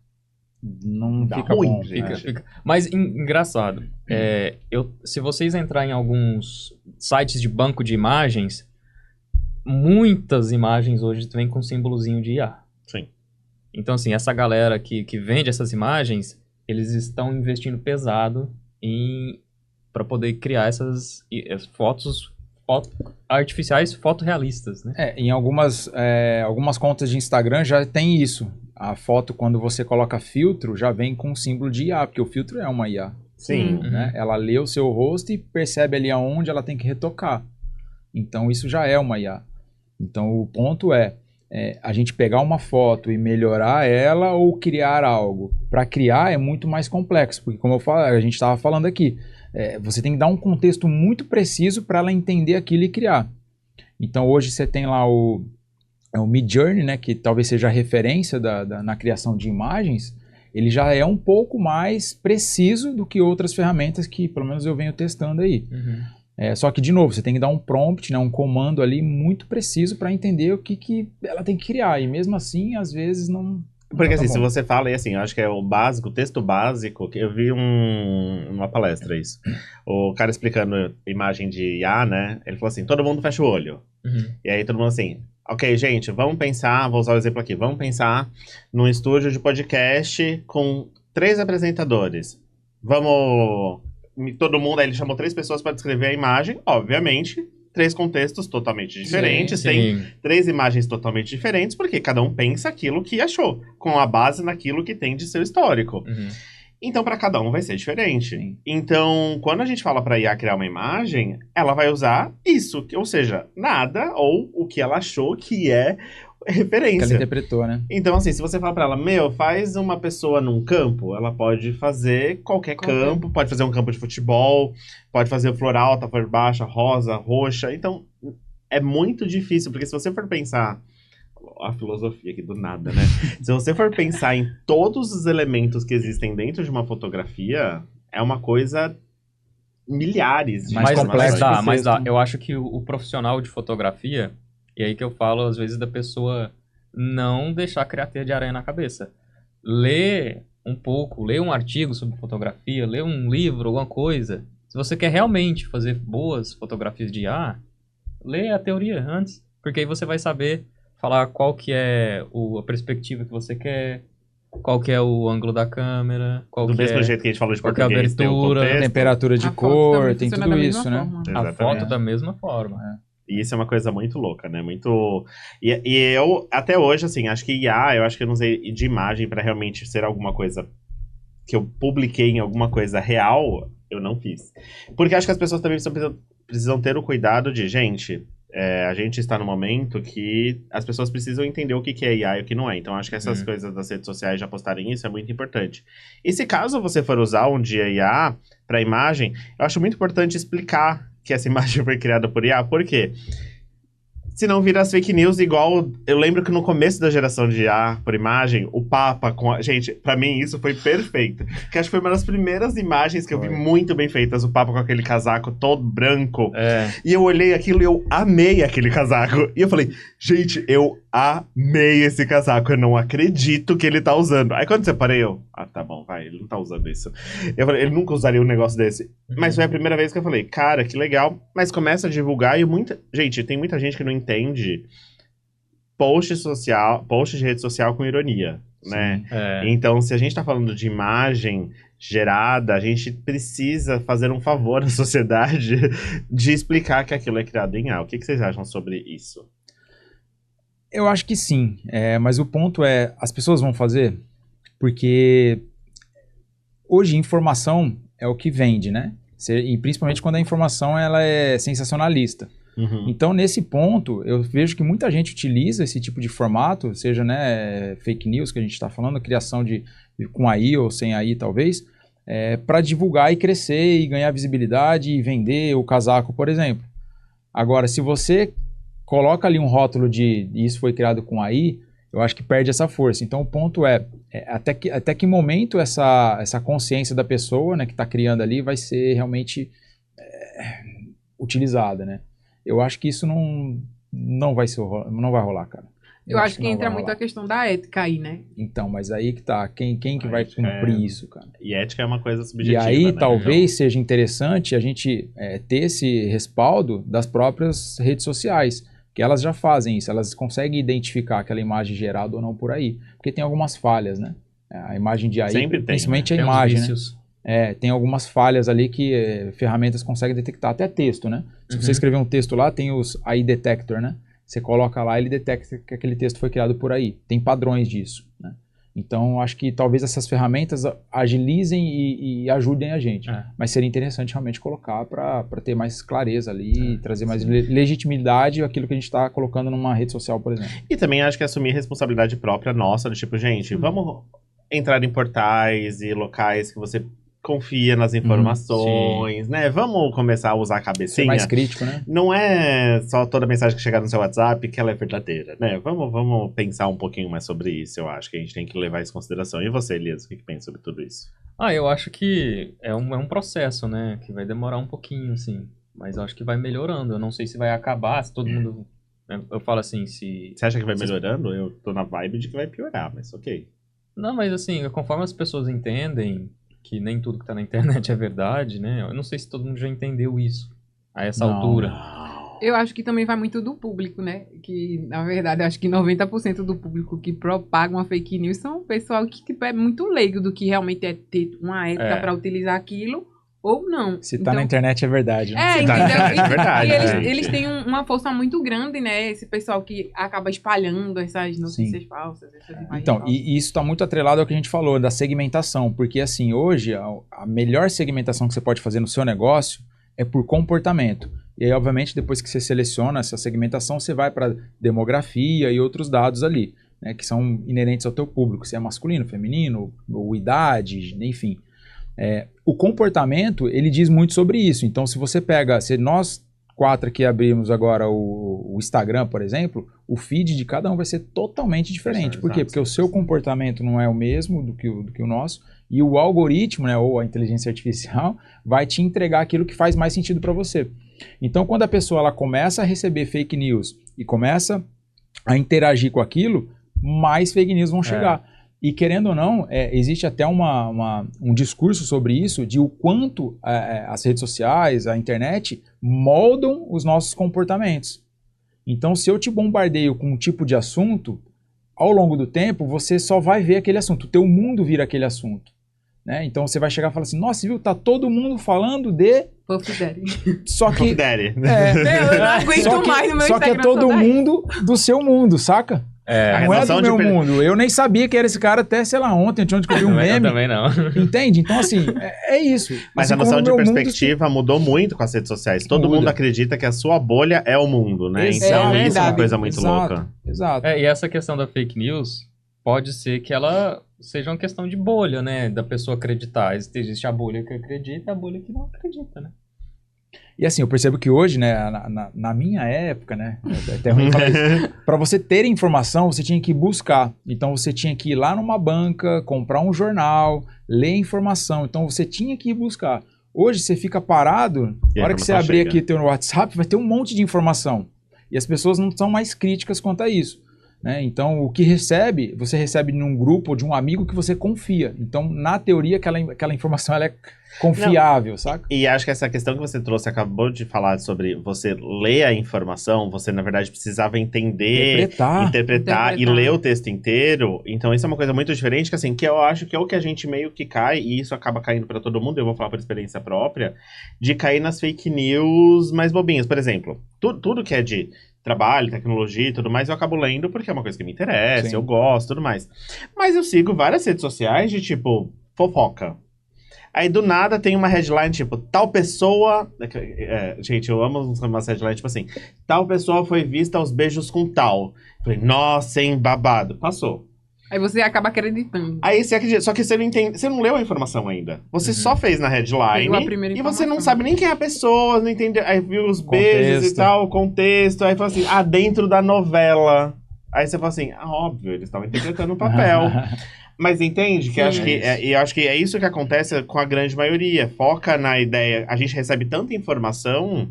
Não Dá fica ruim, bom. gente. Fica. Mas, engraçado, se vocês entrarem em alguns sites de banco de imagens, muitas imagens hoje vêm com símbolozinho de IA. Sim. Então, assim, essa galera que vende essas imagens, eles estão investindo pesado para poder criar essas fotos artificiais fotorrealistas, né? Em algumas contas de Instagram já tem isso. A foto, quando você coloca filtro, já vem com o símbolo de IA, porque o filtro é uma IA. Sim. Né? Ela lê o seu rosto e percebe ali aonde ela tem que retocar. Então, isso já é uma IA. Então, o ponto é a gente pegar uma foto e melhorar ela ou criar algo. Para criar é muito mais complexo, porque como a gente estava falando aqui, você tem que dar um contexto muito preciso para ela entender aquilo e criar. Então, hoje você tem lá o Midjourney, né, que talvez seja a referência na criação de imagens. Ele já é um pouco mais preciso do que outras ferramentas que, pelo menos, eu venho testando aí. Só que, de novo, você tem que dar um prompt, né, um comando ali muito preciso para entender o que ela tem que criar. E mesmo assim, às vezes, não... Porque assim, se você fala, e assim, eu acho que é o básico, o texto básico, que eu vi uma palestra isso. O cara explicando imagem de IA, né? Ele falou assim, todo mundo fecha o olho. E aí todo mundo assim, ok, gente, vamos pensar, vou usar o exemplo aqui, vamos pensar num estúdio de podcast com 3 apresentadores. Vamos... Todo mundo, aí ele chamou 3 pessoas para descrever a imagem, obviamente, 3 contextos totalmente diferentes, tem 3 imagens totalmente diferentes, porque cada um pensa aquilo que achou, com a base naquilo que tem de seu histórico. Então, para cada um vai ser diferente. Então, quando a gente fala para IA criar uma imagem, ela vai usar isso, ou seja, nada ou o que ela achou que é referência. Que ela interpretou, né? Então, assim, se você falar pra ela, faz uma pessoa num campo, ela pode fazer qualquer campo, pode fazer um campo de futebol, pode fazer flor alta, flor baixa, rosa, roxa. Então, é muito difícil, porque se você for pensar, a filosofia aqui do nada, né? Se você for pensar em todos os elementos que existem dentro de uma fotografia, é uma coisa milhares de Mais mas dá. Eu acho que o profissional de fotografia, e aí que eu falo, às vezes, da pessoa não deixar criar teia de aranha na cabeça. Lê um pouco, lê um artigo sobre fotografia, lê um livro, alguma coisa. Se você quer realmente fazer boas fotografias de IA, lê a teoria antes, porque aí você vai saber falar qual que é a perspectiva que você quer, qual que é o ângulo da câmera, qual do que mesmo é, jeito que a gente falou de qual que é a português, tem o abertura, contexto. Temperatura de A foto cor, também tem funciona tudo da mesma isso, né? forma. a Exatamente. foto da mesma forma. E isso é uma coisa muito louca, né? Muito... E eu, até hoje, assim, acho que IA, eu acho que eu não usei de imagem pra realmente ser alguma coisa que eu publiquei em alguma coisa real, eu não fiz. Porque acho que as pessoas também precisam ter o cuidado de, gente, a gente está no momento que as pessoas precisam entender o que é IA e o que não é. Então, acho que essas coisas das redes sociais já postarem isso é muito importante. E se caso você for usar um dia IA para imagem, eu acho muito importante explicar que essa imagem foi criada por IA. Por quê? Se não vira as fake news igual... Eu lembro que no começo da geração de IA por imagem, o Papa com a... Gente, pra mim isso foi perfeito. Que acho que foi uma das primeiras imagens que eu vi muito bem feitas. O Papa com aquele casaco todo branco. E eu olhei aquilo e eu amei aquele casaco. E eu falei, gente, eu amei esse casaco. Eu não acredito que ele tá usando. Aí quando eu separei, tá bom, vai, ele não tá usando isso. Eu falei, ele nunca usaria um negócio desse. Mas foi a primeira vez que eu falei, cara, que legal. Mas começa a divulgar e Gente, tem muita gente que não entende post de rede social com ironia, né? Então, se a gente tá falando de imagem gerada, a gente precisa fazer um favor à sociedade de explicar que aquilo é criado em IA. O que vocês acham sobre isso? Eu acho que sim, mas o ponto é, as pessoas vão fazer porque hoje informação é o que vende, né? E principalmente quando a informação ela é sensacionalista. Então, nesse ponto, eu vejo que muita gente utiliza esse tipo de formato, seja, né, fake news que a gente está falando, criação com AI ou sem AI, talvez, para divulgar e crescer e ganhar visibilidade e vender o casaco, por exemplo. Agora, se você coloca ali um rótulo de isso foi criado com AI, eu acho que perde essa força. Então, o ponto até que momento essa consciência da pessoa, né, que está criando ali vai ser realmente utilizada, né? Eu acho que isso não vai rolar, cara. Eu acho que entra muito a questão da ética aí, né? Então, mas aí que tá. Quem que vai cumprir isso, cara? E ética é uma coisa subjetiva, E aí, né? talvez seja interessante a gente ter esse respaldo das próprias redes sociais, que elas já fazem isso. Elas conseguem identificar aquela imagem gerada ou não por aí. Porque tem algumas falhas, né? A imagem de AI, sempre tem, principalmente né? a imagem, né? Tem algumas falhas ali que ferramentas conseguem detectar, até texto, né? Se você escrever um texto lá, tem os AI Detector, né? Você coloca lá, ele detecta que aquele texto foi criado por aí. Tem padrões disso, né? Então, acho que talvez essas ferramentas agilizem e ajudem a gente. Mas seria interessante realmente colocar para ter mais clareza ali, trazer mais legitimidade àquilo que a gente está colocando numa rede social, por exemplo. E também acho que assumir responsabilidade própria nossa, do tipo, gente, vamos entrar em portais e locais que você confia nas informações, né? Vamos começar a usar a cabecinha. Ser mais crítico, né? Não é só toda mensagem que chegar no seu WhatsApp que ela é verdadeira, né? Vamos pensar um pouquinho mais sobre isso, eu acho que a gente tem que levar isso em consideração. E você, Elias, o que pensa sobre tudo isso? Eu acho que é um processo, né? Que vai demorar um pouquinho, assim. Mas eu acho que vai melhorando. Eu não sei se vai acabar, se todo mundo... Eu falo assim, se... Você acha que vai melhorando? Eu tô na vibe de que vai piorar, mas ok. Não, mas assim, conforme as pessoas entendem que nem tudo que tá na internet é verdade, né? Eu não sei se todo mundo já entendeu isso a essa altura. Eu acho que também vai muito do público, né? Que, na verdade, eu acho que 90% do público que propaga uma fake news são o pessoal que tipo, é muito leigo do que realmente é ter uma ética para utilizar aquilo ou não. Se tá na internet é verdade. Né? Entendeu? É verdade. E eles têm uma força muito grande, né? Esse pessoal que acaba espalhando essas notícias falsas. Essas imagens Então, falsas. e isso está muito atrelado ao que a gente falou, da segmentação. Porque, assim, hoje, a melhor segmentação que você pode fazer no seu negócio é por comportamento. E aí, obviamente, depois que você seleciona essa segmentação, você vai para demografia e outros dados ali, né? Que são inerentes ao teu público. Se é masculino, feminino, ou idade, enfim. O comportamento, ele diz muito sobre isso. Então, se você pega... Se nós 4 aqui abrimos agora o Instagram, por exemplo, o feed de cada um vai ser totalmente diferente. Por quê? Porque o seu comportamento não é o mesmo do que o nosso, e o algoritmo, né, ou a inteligência artificial, vai te entregar aquilo que faz mais sentido para você. Então, quando a pessoa ela começa a receber fake news e começa a interagir com aquilo, mais fake news vão chegar. E querendo ou não, existe até um discurso sobre isso, de o quanto as redes sociais, a internet, moldam os nossos comportamentos. Então, se eu te bombardeio com um tipo de assunto, ao longo do tempo, você só vai ver aquele assunto. O teu mundo vira aquele assunto. Né? Então, você vai chegar e falar assim, nossa, viu, tá todo mundo falando de... Puff Daddy. Só que... Puff Daddy. Eu não aguento mais no meu Só que Instagram. é todo mundo do seu mundo, saca? A Não é relação do meu mundo. Eu nem sabia que era esse cara até, sei lá, ontem, onde eu vi um meme. Eu também não. Entende? Então, assim, é isso. Mas assim, a noção como de no meu perspectiva mudou muito com as redes sociais. Todo Muda. mundo acredita que a sua bolha é o mundo, né? Exato. Então, É isso é uma verdade. coisa muito Exato, louca. Exato. E essa questão da fake news pode ser que ela seja uma questão de bolha, né? Da pessoa acreditar. Existe a bolha que acredita e a bolha que não acredita, né? E assim, eu percebo que hoje, né, na minha época, né, é até ruim falar isso, para você ter informação, você tinha que buscar. Então, você tinha que ir lá numa banca, comprar um jornal, ler informação. Então, você tinha que ir buscar. Hoje, você fica parado, E na a hora que você informação abrir chega. aqui teu WhatsApp, vai ter um monte de informação. E as pessoas não são mais críticas quanto a isso. Né? Então, o que recebe, você recebe num grupo ou de um amigo que você confia. Então, na teoria, aquela informação ela é confiável, saca? E acho que essa questão que você trouxe, acabou de falar sobre você ler a informação, você, na verdade, precisava entender, interpretar e ler o texto inteiro. Então, isso é uma coisa muito diferente, que assim, que eu acho que é o que a gente meio que cai, e isso acaba caindo pra todo mundo, eu vou falar por experiência própria, de cair nas fake news mais bobinhas. Por exemplo, tudo que é de trabalho, tecnologia e tudo mais, eu acabo lendo porque é uma coisa que me interessa, Sim. eu gosto e tudo mais. Mas eu sigo várias redes sociais de, tipo, fofoca. Aí, do nada, tem uma headline, tipo, tal pessoa... gente, eu amo umas headlines, tipo assim, tal pessoa foi vista aos beijos com tal. Falei, nossa, hein, babado. Passou. Aí você acaba acreditando. Aí você acredita, só que você não entende, você não leu a informação ainda. Você só fez na headline Pegou a primeira e você não informação. sabe nem quem é a pessoa, não entende, aí viu os beijos e tal, o contexto, aí fala assim, dentro da novela. Aí você fala assim, óbvio, eles estão interpretando o papel. Mas entende que Sim, acho que eu acho que é isso que acontece com a grande maioria. Foca na ideia, a gente recebe tanta informação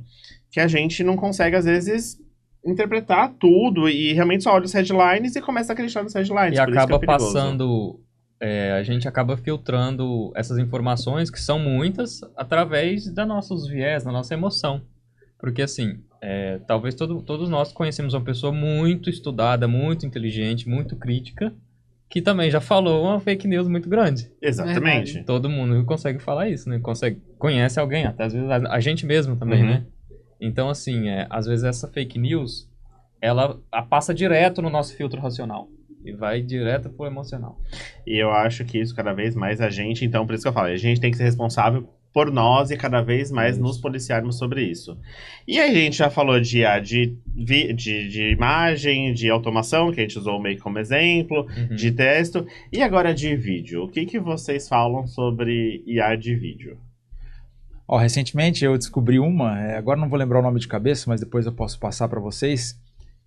que a gente não consegue às vezes interpretar tudo e realmente só olha os headlines e começa a acreditar nos headlines. E por isso que acaba é perigoso. passando... a gente acaba filtrando essas informações, que são muitas, através da nossos viés, da nossa emoção. Porque, assim, talvez todos nós conhecemos uma pessoa muito estudada, muito inteligente, muito crítica, que também já falou uma fake news muito grande. Exatamente. Verdade. Todo mundo consegue falar isso, né? Conhece alguém, até às vezes a gente mesmo também, Uhum. né? Então, assim, às vezes essa fake news, ela passa direto no nosso filtro racional. E vai direto pro emocional. E eu acho que isso cada vez mais a gente, então, por isso que eu falo, a gente tem que ser responsável por nós e cada vez mais nos policiarmos sobre isso. E aí a gente já falou de imagem, de automação, que a gente usou meio que como exemplo, Uhum. de texto, e agora de vídeo. O que vocês falam sobre IA de vídeo? Ó, recentemente eu descobri uma, agora não vou lembrar o nome de cabeça, mas depois eu posso passar para vocês,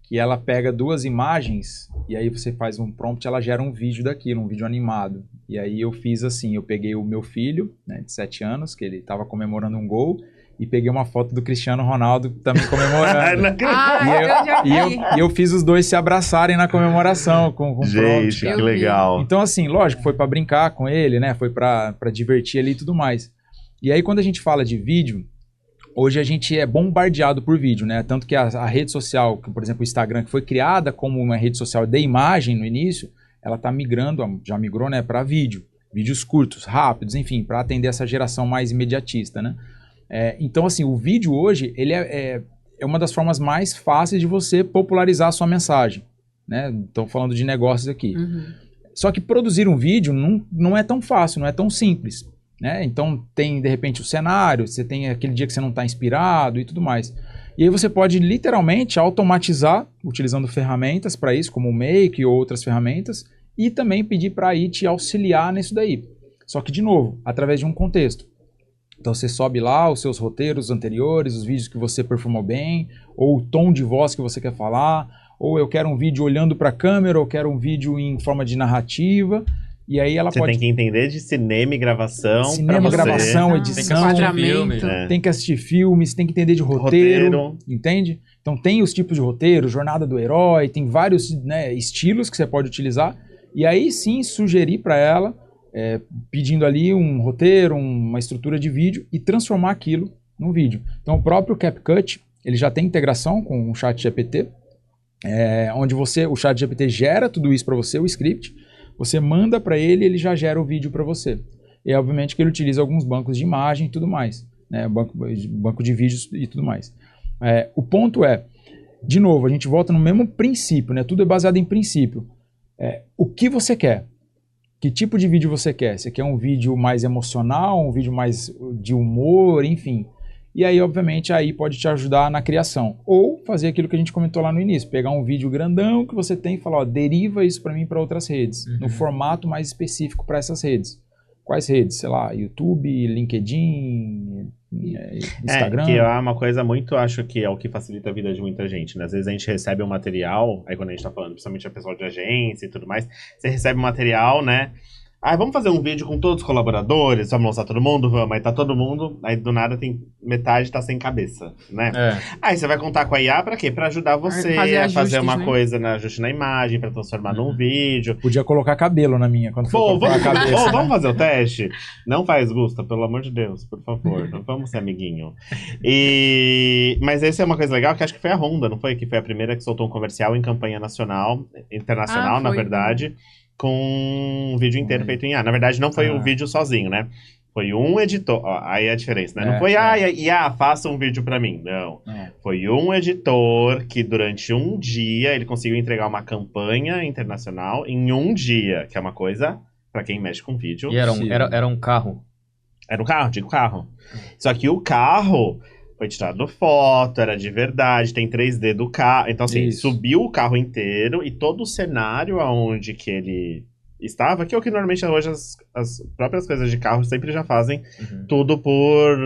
que ela pega 2 imagens e aí você faz um prompt, ela gera um vídeo daquilo, um vídeo animado. E aí eu fiz assim, eu peguei o meu filho, né, de 7 anos, que ele estava comemorando um gol, e peguei uma foto do Cristiano Ronaldo também comemorando. Eu já vi. E eu fiz os dois se abraçarem na comemoração com prompt. Gente, cara. que legal. Então, assim, lógico, foi pra brincar com ele, né? Foi pra divertir ali e tudo mais. E aí, quando a gente fala de vídeo, hoje a gente é bombardeado por vídeo, né? Tanto que a rede social, por exemplo, o Instagram, que foi criada como uma rede social de imagem no início, ela está migrando, já migrou, né, para vídeo. Vídeos curtos, rápidos, enfim, para atender essa geração mais imediatista, né? Então, assim, o vídeo hoje, ele é uma das formas mais fáceis de você popularizar a sua mensagem, né? Estou falando de negócios aqui. Só que produzir um vídeo não é tão fácil, não é tão simples, né? Então, tem, de repente, o cenário, você tem aquele dia que você não está inspirado e tudo mais. E aí você pode, literalmente, automatizar, utilizando ferramentas para isso, como o Make ou outras ferramentas, e também pedir para ir te auxiliar nisso daí. Só que, de novo, através de um contexto. Então você sobe lá os seus roteiros anteriores, os vídeos que você performou bem, ou o tom de voz que você quer falar, ou eu quero um vídeo olhando para a câmera, ou eu quero um vídeo em forma de narrativa, e aí ela Você tem que entender de cinema e gravação. Cinema, gravação, edição, tem que assistir filmes, tem que entender de roteiro, entende? Então tem os tipos de roteiro, jornada do herói, tem vários, né, estilos que você pode utilizar, e aí sim sugerir para ela, pedindo ali um roteiro, uma estrutura de vídeo e transformar aquilo num vídeo. Então o próprio CapCut, ele já tem integração com o ChatGPT, onde o ChatGPT gera tudo isso para você, o script, você manda para ele e ele já gera o vídeo para você. E obviamente que ele utiliza alguns bancos de imagem e tudo mais, né? Banco de vídeos e tudo mais. O ponto de novo, a gente volta no mesmo princípio, né? Tudo é baseado em princípio. O que você quer? Que tipo de vídeo você quer? Você quer um vídeo mais emocional, um vídeo mais de humor, enfim. E aí, obviamente, aí pode te ajudar na criação. Ou fazer aquilo que a gente comentou lá no início, pegar um vídeo grandão que você tem e falar, deriva isso para mim para outras redes, no formato mais específico para essas redes. Quais redes? Sei lá, YouTube, LinkedIn, Instagram. Que é uma coisa muito, acho que é o que facilita a vida de muita gente, né? Às vezes a gente recebe um material, aí quando a gente tá falando, principalmente a pessoal de agência e tudo mais, você recebe um material, né? Vamos fazer um vídeo com todos os colaboradores, vamos lançar todo mundo? Vamos, aí tá todo mundo, aí do nada tem metade tá sem cabeça, né? Aí você vai contar com a IA pra quê? Pra ajudar você a fazer uma coisa, ajuste na imagem, pra transformar num vídeo. Podia colocar cabelo na minha, quando for vamos, a cabeça. vamos fazer o teste? Não faz, Gusta, pelo amor de Deus, por favor, não vamos ser amiguinho. Mas essa é uma coisa legal, que acho que foi a Honda, não foi? Que foi a primeira que soltou um comercial em campanha internacional, na verdade, com um vídeo inteiro feito em IA. Na verdade, não foi o vídeo sozinho, né? Foi um editor. Aí é a diferença, né? Não foi, IA, faça um vídeo pra mim. Não. Foi um editor que, durante um dia, ele conseguiu entregar uma campanha internacional em um dia, que é uma coisa pra quem mexe com vídeo. E era um carro. Era um carro, digo carro. Só que o carro foi tirado foto, era de verdade, tem 3D do carro. Então, assim, subiu o carro inteiro e todo o cenário aonde que ele estava, que é o que normalmente hoje as próprias coisas de carro sempre já fazem tudo por...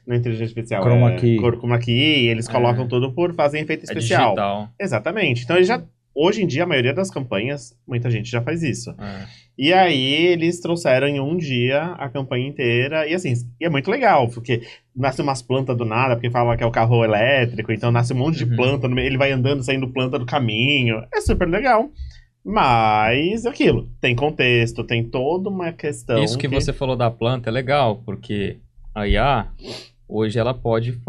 Na inteligência artificial. Chroma key, e eles colocam tudo fazem efeito especial. Digital. Exatamente. Então, hoje em dia, a maioria das campanhas, muita gente já faz isso. E aí, eles trouxeram em um dia a campanha inteira. E assim, é muito legal, porque nasce umas plantas do nada, porque fala que é o carro elétrico, então nasce um monte de planta, ele vai andando, saindo planta do caminho. É super legal. Mas aquilo, tem contexto, tem toda uma questão. Isso que você falou da planta é legal, porque a IA, hoje ela pode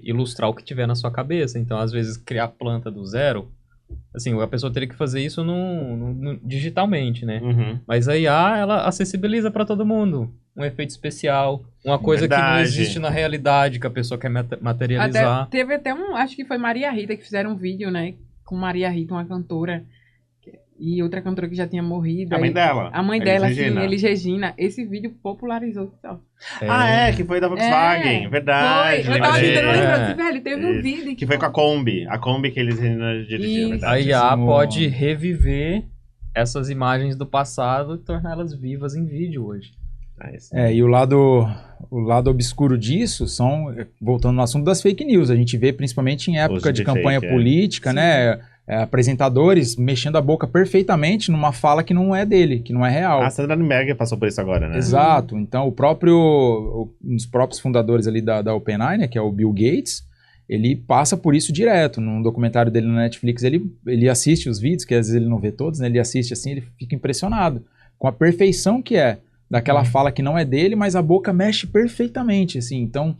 ilustrar o que tiver na sua cabeça. Então, às vezes, criar planta do zero, assim, a pessoa teria que fazer isso digitalmente, né? Mas a IA, ela acessibiliza para todo mundo. Um efeito especial, uma coisa que não existe na realidade, que a pessoa quer materializar. Teve até acho que foi Maria Rita que fizeram um vídeo, né? Com Maria Rita, uma cantora, e outra cantora que já tinha morrido. A mãe dela. A mãe dela, sim, Elis Regina. Esse vídeo popularizou. Que foi da Volkswagen, verdade. Foi. Eu tava tentando lembrar, velho, teve um vídeo. Que foi com a Kombi que eles dirigiram, verdade. A IA pode reviver essas imagens do passado e torná-las vivas em vídeo hoje. E o lado obscuro disso voltando no assunto das fake news, a gente vê principalmente em época de campanha política, né? Apresentadores mexendo a boca perfeitamente numa fala que não é dele, que não é real. A Sandra Nemberger passou por isso agora, né? Exato. Então, um dos próprios fundadores ali da OpenAI, né, que é o Bill Gates, ele passa por isso direto. Num documentário dele na Netflix, ele assiste os vídeos, que às vezes ele não vê todos, né? Ele assiste assim, ele fica impressionado com a perfeição que é daquela fala que não é dele, mas a boca mexe perfeitamente, assim. Então,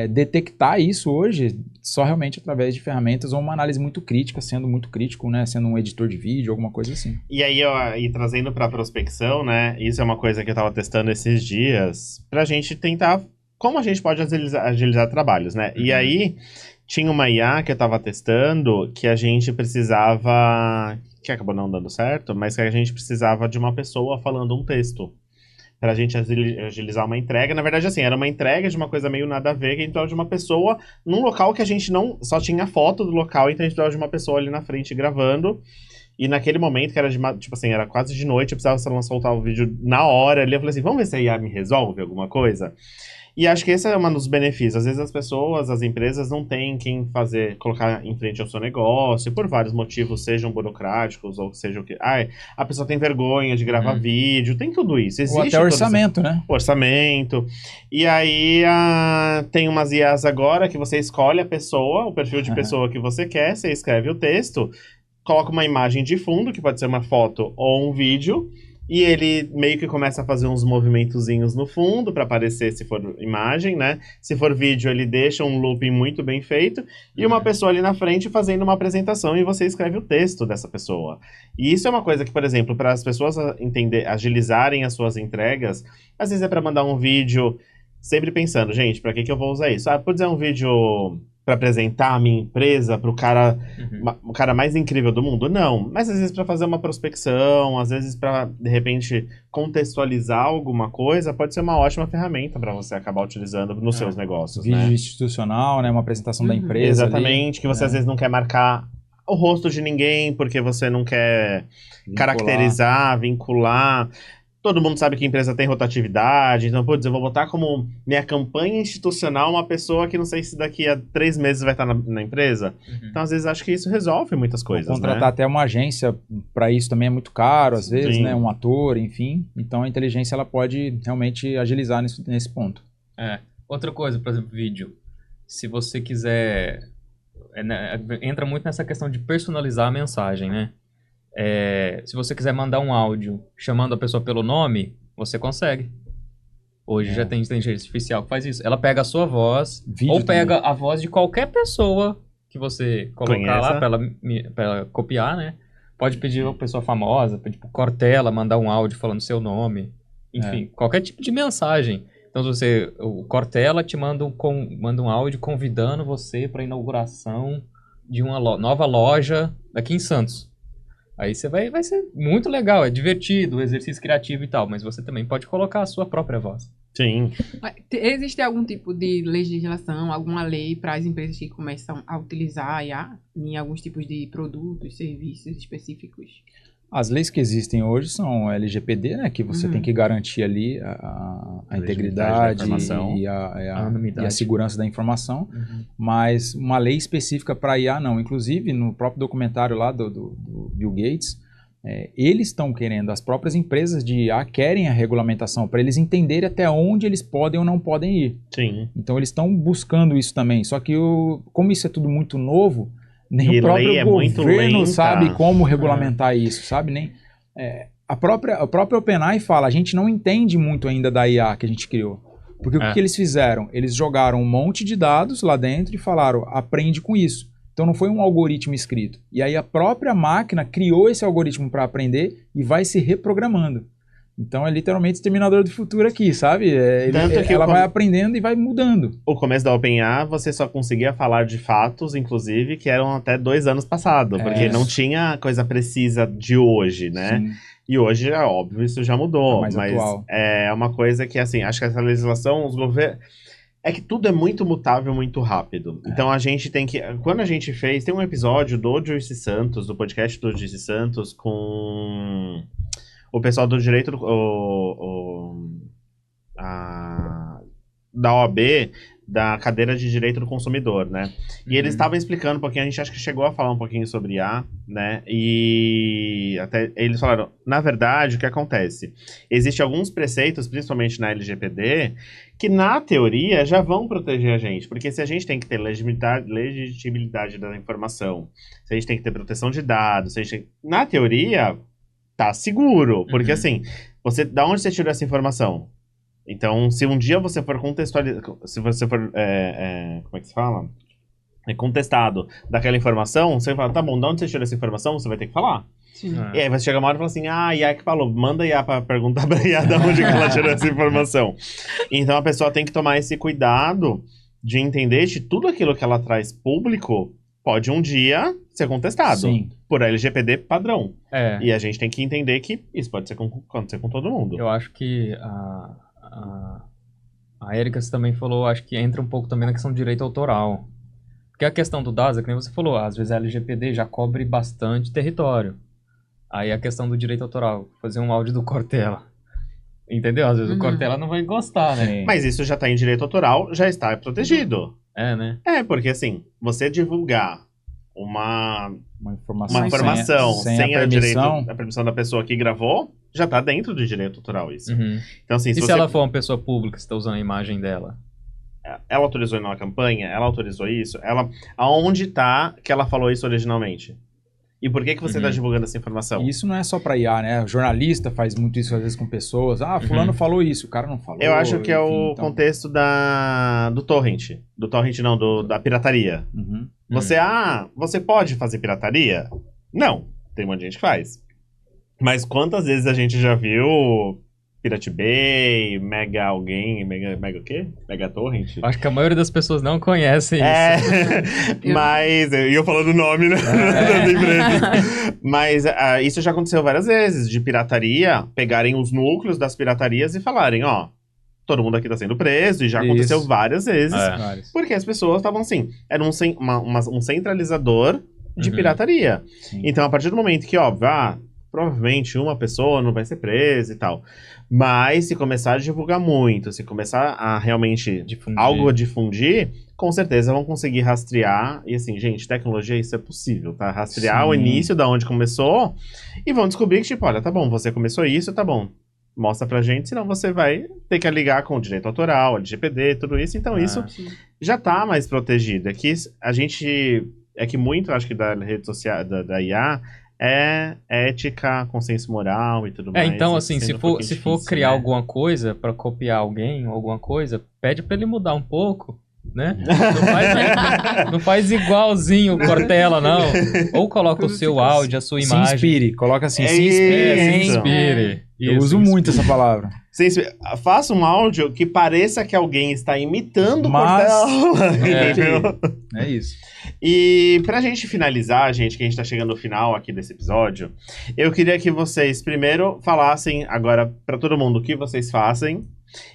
detectar isso hoje só realmente através de ferramentas ou uma análise muito crítica, sendo muito crítico, né? Sendo um editor de vídeo, alguma coisa assim. E aí, e trazendo para prospecção, né? Isso é uma coisa que eu estava testando esses dias, para a gente tentar como a gente pode agilizar trabalhos, né? E aí, tinha uma IA que eu estava testando que a gente precisava, que acabou não dando certo, mas que a gente precisava de uma pessoa falando um texto pra gente agilizar uma entrega. Na verdade, assim, era uma entrega de uma coisa meio nada a ver, que a gente precisava de uma pessoa num local que a gente não... Só tinha foto do local, então a gente precisava de uma pessoa ali na frente gravando. E naquele momento, que era tipo assim, era quase de noite, eu precisava soltar o vídeo na hora ali. Eu falei assim, vamos ver se a IA me resolve alguma coisa? E acho que esse é um dos benefícios. Às vezes as pessoas, as empresas não têm quem colocar em frente ao seu negócio, por vários motivos, sejam burocráticos ou seja o que. A pessoa tem vergonha de gravar vídeo, tem tudo isso. Existe ou até orçamento, né? Orçamento. E aí tem umas IAs agora que você escolhe a pessoa, o perfil de pessoa que você quer, você escreve o texto, coloca uma imagem de fundo, que pode ser uma foto ou um vídeo, e ele meio que começa a fazer uns movimentozinhos no fundo para aparecer se for imagem, né? Se for vídeo, ele deixa um looping muito bem feito e uma pessoa ali na frente fazendo uma apresentação e você escreve o texto dessa pessoa. E isso é uma coisa que, por exemplo, para as pessoas agilizarem as suas entregas, às vezes é para mandar um vídeo sempre pensando, gente, para que eu vou usar isso? Pode ser um vídeo para apresentar a minha empresa para o cara mais incrível do mundo? Não. Mas às vezes para fazer uma prospecção, às vezes para, de repente, contextualizar alguma coisa, pode ser uma ótima ferramenta para você acabar utilizando nos seus negócios, vídeo né? institucional, né? Uma apresentação da empresa. Exatamente, ali, que você às vezes não quer marcar o rosto de ninguém, porque você não quer caracterizar, vincular. Todo mundo sabe que a empresa tem rotatividade, então, putz, eu vou botar como minha campanha institucional uma pessoa que não sei se daqui a 3 meses vai estar na empresa. Então, às vezes, acho que isso resolve muitas coisas, contratar até uma agência para isso também é muito caro, às vezes, né? Um ator, enfim. Então, a inteligência, ela pode realmente agilizar nesse ponto. Outra coisa, por exemplo, vídeo. Se você quiser... entra muito nessa questão de personalizar a mensagem, né? Se você quiser mandar um áudio chamando a pessoa pelo nome, você consegue. Hoje já tem inteligência artificial que faz isso. Ela pega a sua voz, ou pega a voz de qualquer pessoa que você colocar lá pra ela copiar, né? Pode pedir uma pessoa famosa, pedir pro Cortella mandar um áudio falando seu nome. Enfim, qualquer tipo de mensagem. Então, o Cortella te manda um áudio convidando você para a inauguração de uma nova loja aqui em Santos. Aí você vai ser muito legal, é divertido, exercício criativo e tal, mas você também pode colocar a sua própria voz. Sim. Existe algum tipo de legislação, alguma lei para as empresas que começam a utilizar a IA em alguns tipos de produtos, serviços específicos? As leis que existem hoje são LGPD, né? Que você tem que garantir ali a integridade e a segurança da informação. Mas uma lei específica para IA, não. Inclusive, no próprio documentário lá do Bill Gates, eles estão querendo, as próprias empresas de IA querem a regulamentação para eles entenderem até onde eles podem ou não podem ir. Sim. Então, eles estão buscando isso também. Só que, como isso é tudo muito novo... Nem o próprio governo sabe como regulamentar isso, sabe? Nem, a própria OpenAI fala, a gente não entende muito ainda da IA que a gente criou. Porque o que eles fizeram? Eles jogaram um monte de dados lá dentro e falaram, aprende com isso. Então não foi um algoritmo escrito. E aí a própria máquina criou esse algoritmo para aprender e vai se reprogramando. Então é literalmente o Exterminador do Futuro aqui, sabe? Ela vai aprendendo e vai mudando. O começo da OpenAI, você só conseguia falar de fatos, inclusive, que eram até 2 anos passados, porque não tinha coisa precisa de hoje, né? Sim. E hoje, é óbvio, isso já mudou. Mas atual. É uma coisa que, assim, acho que essa legislação, os governos... É que tudo é muito mutável, muito rápido. Então a gente tem que... Quando a gente fez... Tem um episódio do Joyce Santos, do podcast do Joyce Santos, com... o pessoal do direito da OAB, da cadeira de direito do consumidor, né? E eles estavam explicando um pouquinho, a gente acho que chegou a falar um pouquinho sobre IA, né? E até eles falaram, na verdade, o que acontece? Existem alguns preceitos, principalmente na LGPD, que na teoria já vão proteger a gente, porque se a gente tem que ter legitimidade da informação, se a gente tem que ter proteção de dados, na teoria... tá seguro, porque assim, da onde você tirou essa informação? Então, se um dia você for contextualizar, se você for, como é que se fala? Contestado daquela informação, você fala, tá bom, de onde você tirou essa informação? Você vai ter que falar. Sim. E aí vai chegar uma hora e falar assim, a IA que falou, manda a IA pra perguntar pra IA de onde que ela tirou essa informação. Então a pessoa tem que tomar esse cuidado de entender que tudo aquilo que ela traz público pode um dia ser contestado. Sim. Por LGPD padrão. É. E a gente tem que entender que isso pode acontecer com todo mundo. Eu acho que a Erika também falou, acho que entra um pouco também na questão do direito autoral. Porque a questão do DASA, que nem você falou, às vezes a LGPD já cobre bastante território. Aí a questão do direito autoral, fazer um áudio do Cortella. Entendeu? Às vezes o Cortella não vai gostar, né? Sim. Mas isso já tá em direito autoral, já está protegido. É, né? Porque assim, você divulgar uma Uma informação sem a permissão. permissão da pessoa que gravou, já tá dentro do direito autoral isso. Uhum. Então assim, E se se você... ela for uma pessoa pública, você tá usando a imagem dela? Ela autorizou na campanha, ela autorizou isso, aonde tá que ela falou isso originalmente? E por que você tá divulgando essa informação? E isso não é só pra IA, né? O jornalista faz muito isso às vezes com pessoas. Ah, fulano falou isso, o cara não falou. Eu acho que é o então... contexto do torrent. Do torrent não, da pirataria. Uhum. Você pode fazer pirataria? Não, tem um monte de gente que faz. Mas quantas vezes a gente já viu Pirate Bay, Mega alguém, Mega o quê? Mega Torrent? Acho que a maioria das pessoas não conhece isso. Mas, e eu falando o nome, né, das empresas. Mas isso já aconteceu várias vezes, de pirataria, pegarem os núcleos das piratarias e falarem, ó, todo mundo aqui tá sendo preso, e já aconteceu várias vezes, porque as pessoas estavam assim, era um centralizador de pirataria. Sim. Então, a partir do momento que, óbvio, provavelmente uma pessoa não vai ser presa e tal. Mas se começar a divulgar muito, se começar a realmente difundir, com certeza vão conseguir rastrear. E assim, gente, tecnologia, isso é possível, tá? Rastrear o início da onde começou e vão descobrir que, tipo, olha, tá bom, você começou isso, tá bom. Mostra pra gente, senão você vai ter que ligar com o direito autoral, LGPD, tudo isso. Então isso já tá mais protegido. Aqui a gente... É que muito, acho que da rede social, da IA... É ética, consenso moral e tudo mais. Então, assim, se for criar alguma coisa pra copiar alguém ou alguma coisa, pede pra ele mudar um pouco, né? Não faz igualzinho o Cortella, não. Ou coloca o seu áudio, a sua imagem. Se inspire, coloca assim, se inspire. Eu uso muito essa palavra. Faça um áudio que pareça que alguém está imitando o Cortella. Entendeu? É isso. E pra gente finalizar, gente, que a gente tá chegando no final aqui desse episódio, eu queria que vocês primeiro falassem agora pra todo mundo o que vocês fazem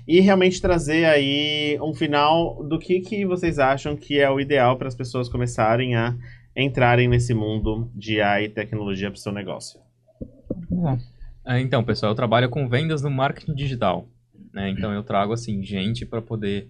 e realmente trazer aí um final do que vocês acham que é o ideal para as pessoas começarem a entrarem nesse mundo de AI e tecnologia pro seu negócio. Então, pessoal, eu trabalho com vendas no marketing digital, né? Então eu trago, assim, gente para poder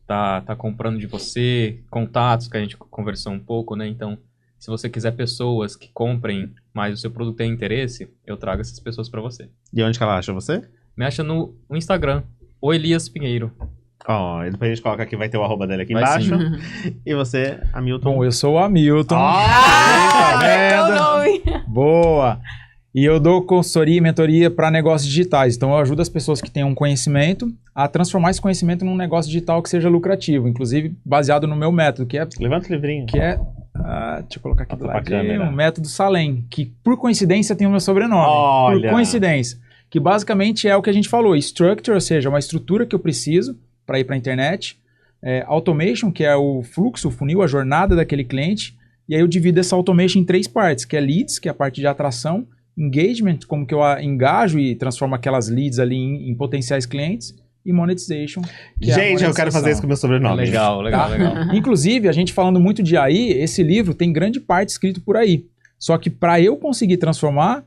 tá comprando de você, contatos que a gente conversou um pouco, né? Então, se você quiser pessoas que comprem, mas o seu produto tem interesse, eu trago essas pessoas para você. E onde que ela acha você? Me acha no Instagram, o Elias Pinheiro. E depois a gente coloca aqui, vai ter o arroba dele aqui embaixo. E você, Hamilton? Bom, eu sou o Hamilton. É o nome. Boa! E eu dou consultoria e mentoria para negócios digitais. Então, eu ajudo as pessoas que têm um conhecimento a transformar esse conhecimento num negócio digital que seja lucrativo. Inclusive, baseado no meu método, que é... Levanta o livrinho. Que é... deixa eu colocar aqui do lado. Um método Salem, que por coincidência tem o meu sobrenome. Olha. Por coincidência. Que basicamente é o que a gente falou. Structure, ou seja, uma estrutura que eu preciso para ir para a internet. Automation, que é o fluxo, o funil, a jornada daquele cliente. E aí eu divido essa automation em 3 partes, que é leads, que é a parte de atração. Engagement, como que eu engajo e transformo aquelas leads ali em potenciais clientes. E monetization, que gente, eu quero fazer isso com o meu sobrenome. Legal. Inclusive, a gente falando muito de AI, esse livro tem grande parte escrito por aí. Só que para eu conseguir transformar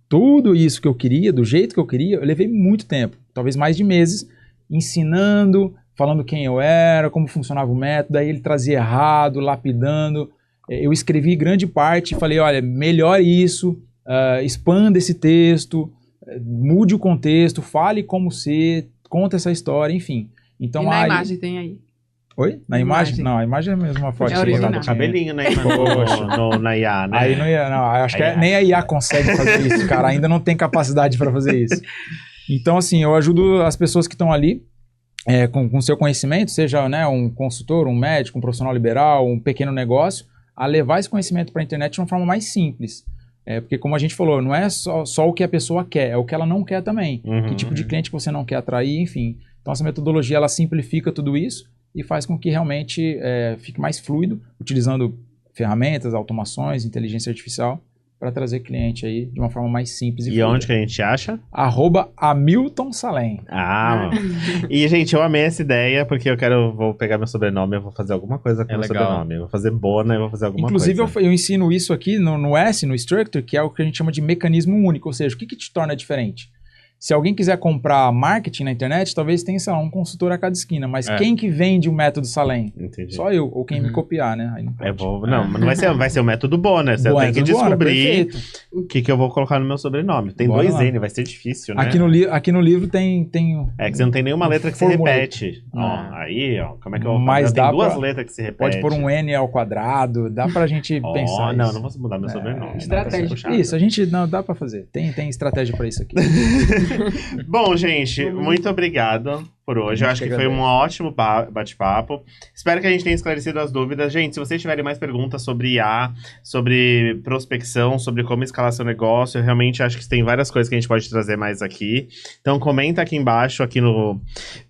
tudo isso que eu queria, do jeito que eu queria, eu levei muito tempo. Talvez mais de meses, ensinando, falando quem eu era, como funcionava o método. Aí ele trazia errado, lapidando. Eu escrevi grande parte e falei, olha, melhore isso, expanda esse texto, mude o contexto, fale como ser, conta essa história, enfim. Então, e na imagem tem aí. Oi? Na imagem? Não, a imagem é mesmo uma foto. É original. Do cabelinho, né? Na IA, né? Aí não ia, não, acho que nem a IA consegue fazer isso, cara, ainda não tem capacidade para fazer isso. Então, assim, eu ajudo as pessoas que estão ali com seu conhecimento, seja, né, um consultor, um médico, um profissional liberal, um pequeno negócio, a levar esse conhecimento para a internet de uma forma mais simples. Porque, como a gente falou, não é só o que a pessoa quer, é o que ela não quer também. Uhum. Que tipo de cliente que você não quer atrair, enfim. Então, essa metodologia, ela simplifica tudo isso e faz com que realmente fique mais fluido, utilizando ferramentas, automações, inteligência artificial, para trazer cliente aí de uma forma mais simples e fluida. onde que a gente acha? @Hamilton Salem. E, gente, eu amei essa ideia, porque vou pegar meu sobrenome, eu vou fazer alguma coisa com meu legal. sobrenome. Eu vou fazer Bona, eu vou fazer alguma Inclusive, coisa. eu ensino isso aqui no S, no Structure, que é o que a gente chama de mecanismo único. Ou seja, o que te torna diferente? Se alguém quiser comprar marketing na internet, talvez tenha, sei lá, um consultor a cada esquina. Mas quem que vende o método Salem? Entendi. Só eu, ou quem me copiar, né? Aí não pode. Não, mas não vai ser o método Bona. Você tem que descobrir o que eu vou colocar no meu sobrenome. Tem Bora 2 lá. N, vai ser difícil, né? Aqui no livro tem É que você não tem nenhuma letra que se formulei. repete. Como é que eu vou Mas fazer? Tem dá 2 pra- letras que se repetem. Pode pôr um N ao quadrado, dá pra gente pensar Não, isso. não vou mudar meu sobrenome. estratégia. Tá puxado. Isso, não, dá pra fazer. Tem estratégia pra isso aqui. Bom, gente, muito obrigado por hoje. Eu Eu acho que que foi um agradeço. ótimo bate-papo. Espero que a gente tenha esclarecido as dúvidas. Gente, se vocês tiverem mais perguntas sobre IA, sobre prospecção, sobre como escalar seu negócio, eu realmente acho que tem várias coisas que a gente pode trazer mais aqui. Então comenta aqui embaixo, aqui no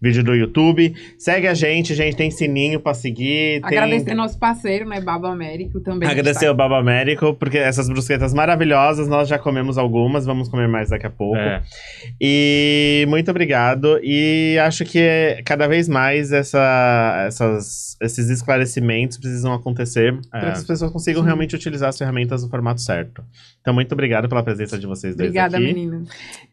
vídeo do YouTube. Segue a gente, tem sininho pra seguir. Agradecer nosso parceiro, né, Baba Américo também. Agradecer o Baba Américo, porque essas brusquetas maravilhosas, nós já comemos algumas, vamos comer mais daqui a pouco. E muito obrigado. E acho que cada vez mais esses esclarecimentos precisam acontecer para que as pessoas consigam realmente utilizar as ferramentas no formato certo. Então, muito obrigado pela presença de vocês dois Obrigada, aqui. menina.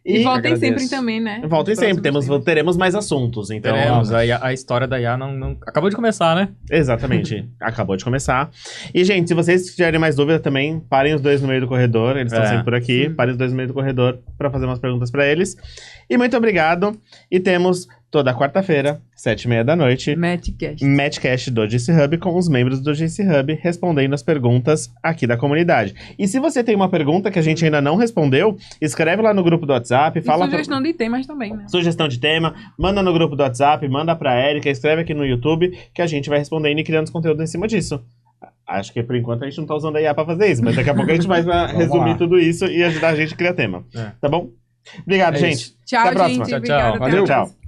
E E voltem agradeço. sempre também, né? Voltem Nos sempre, próximos temas. teremos mais assuntos. Então, Teremos. A história da IA não acabou de começar, né? exatamente. Acabou de começar. E, gente, se vocês tiverem mais dúvida também, parem os dois no meio do corredor. Eles estão sempre por aqui. Sim. Parem os dois no meio do corredor para fazer umas perguntas para eles. E muito obrigado. E temos toda quarta-feira, 7h30 da noite, Matchcast. Matchcast do JC Hub com os membros do JC Hub respondendo as perguntas aqui da comunidade. E se você tem uma pergunta que a gente ainda não respondeu, escreve lá no grupo do WhatsApp, E fala sugestão de temas também, né? sugestão de tema, manda no grupo do WhatsApp, manda pra Erika, escreve aqui no YouTube, que a gente vai respondendo e criando conteúdo em cima disso. Acho que por enquanto a gente não tá usando a IA pra fazer isso, mas daqui a pouco a gente vai resumir lá. tudo isso e ajudar a gente a criar tema. Tá bom? Obrigado, É gente. isso. Tchau, Até a próxima. gente. Tchau, Obrigada. tchau. Até a Valeu. próxima. Tchau.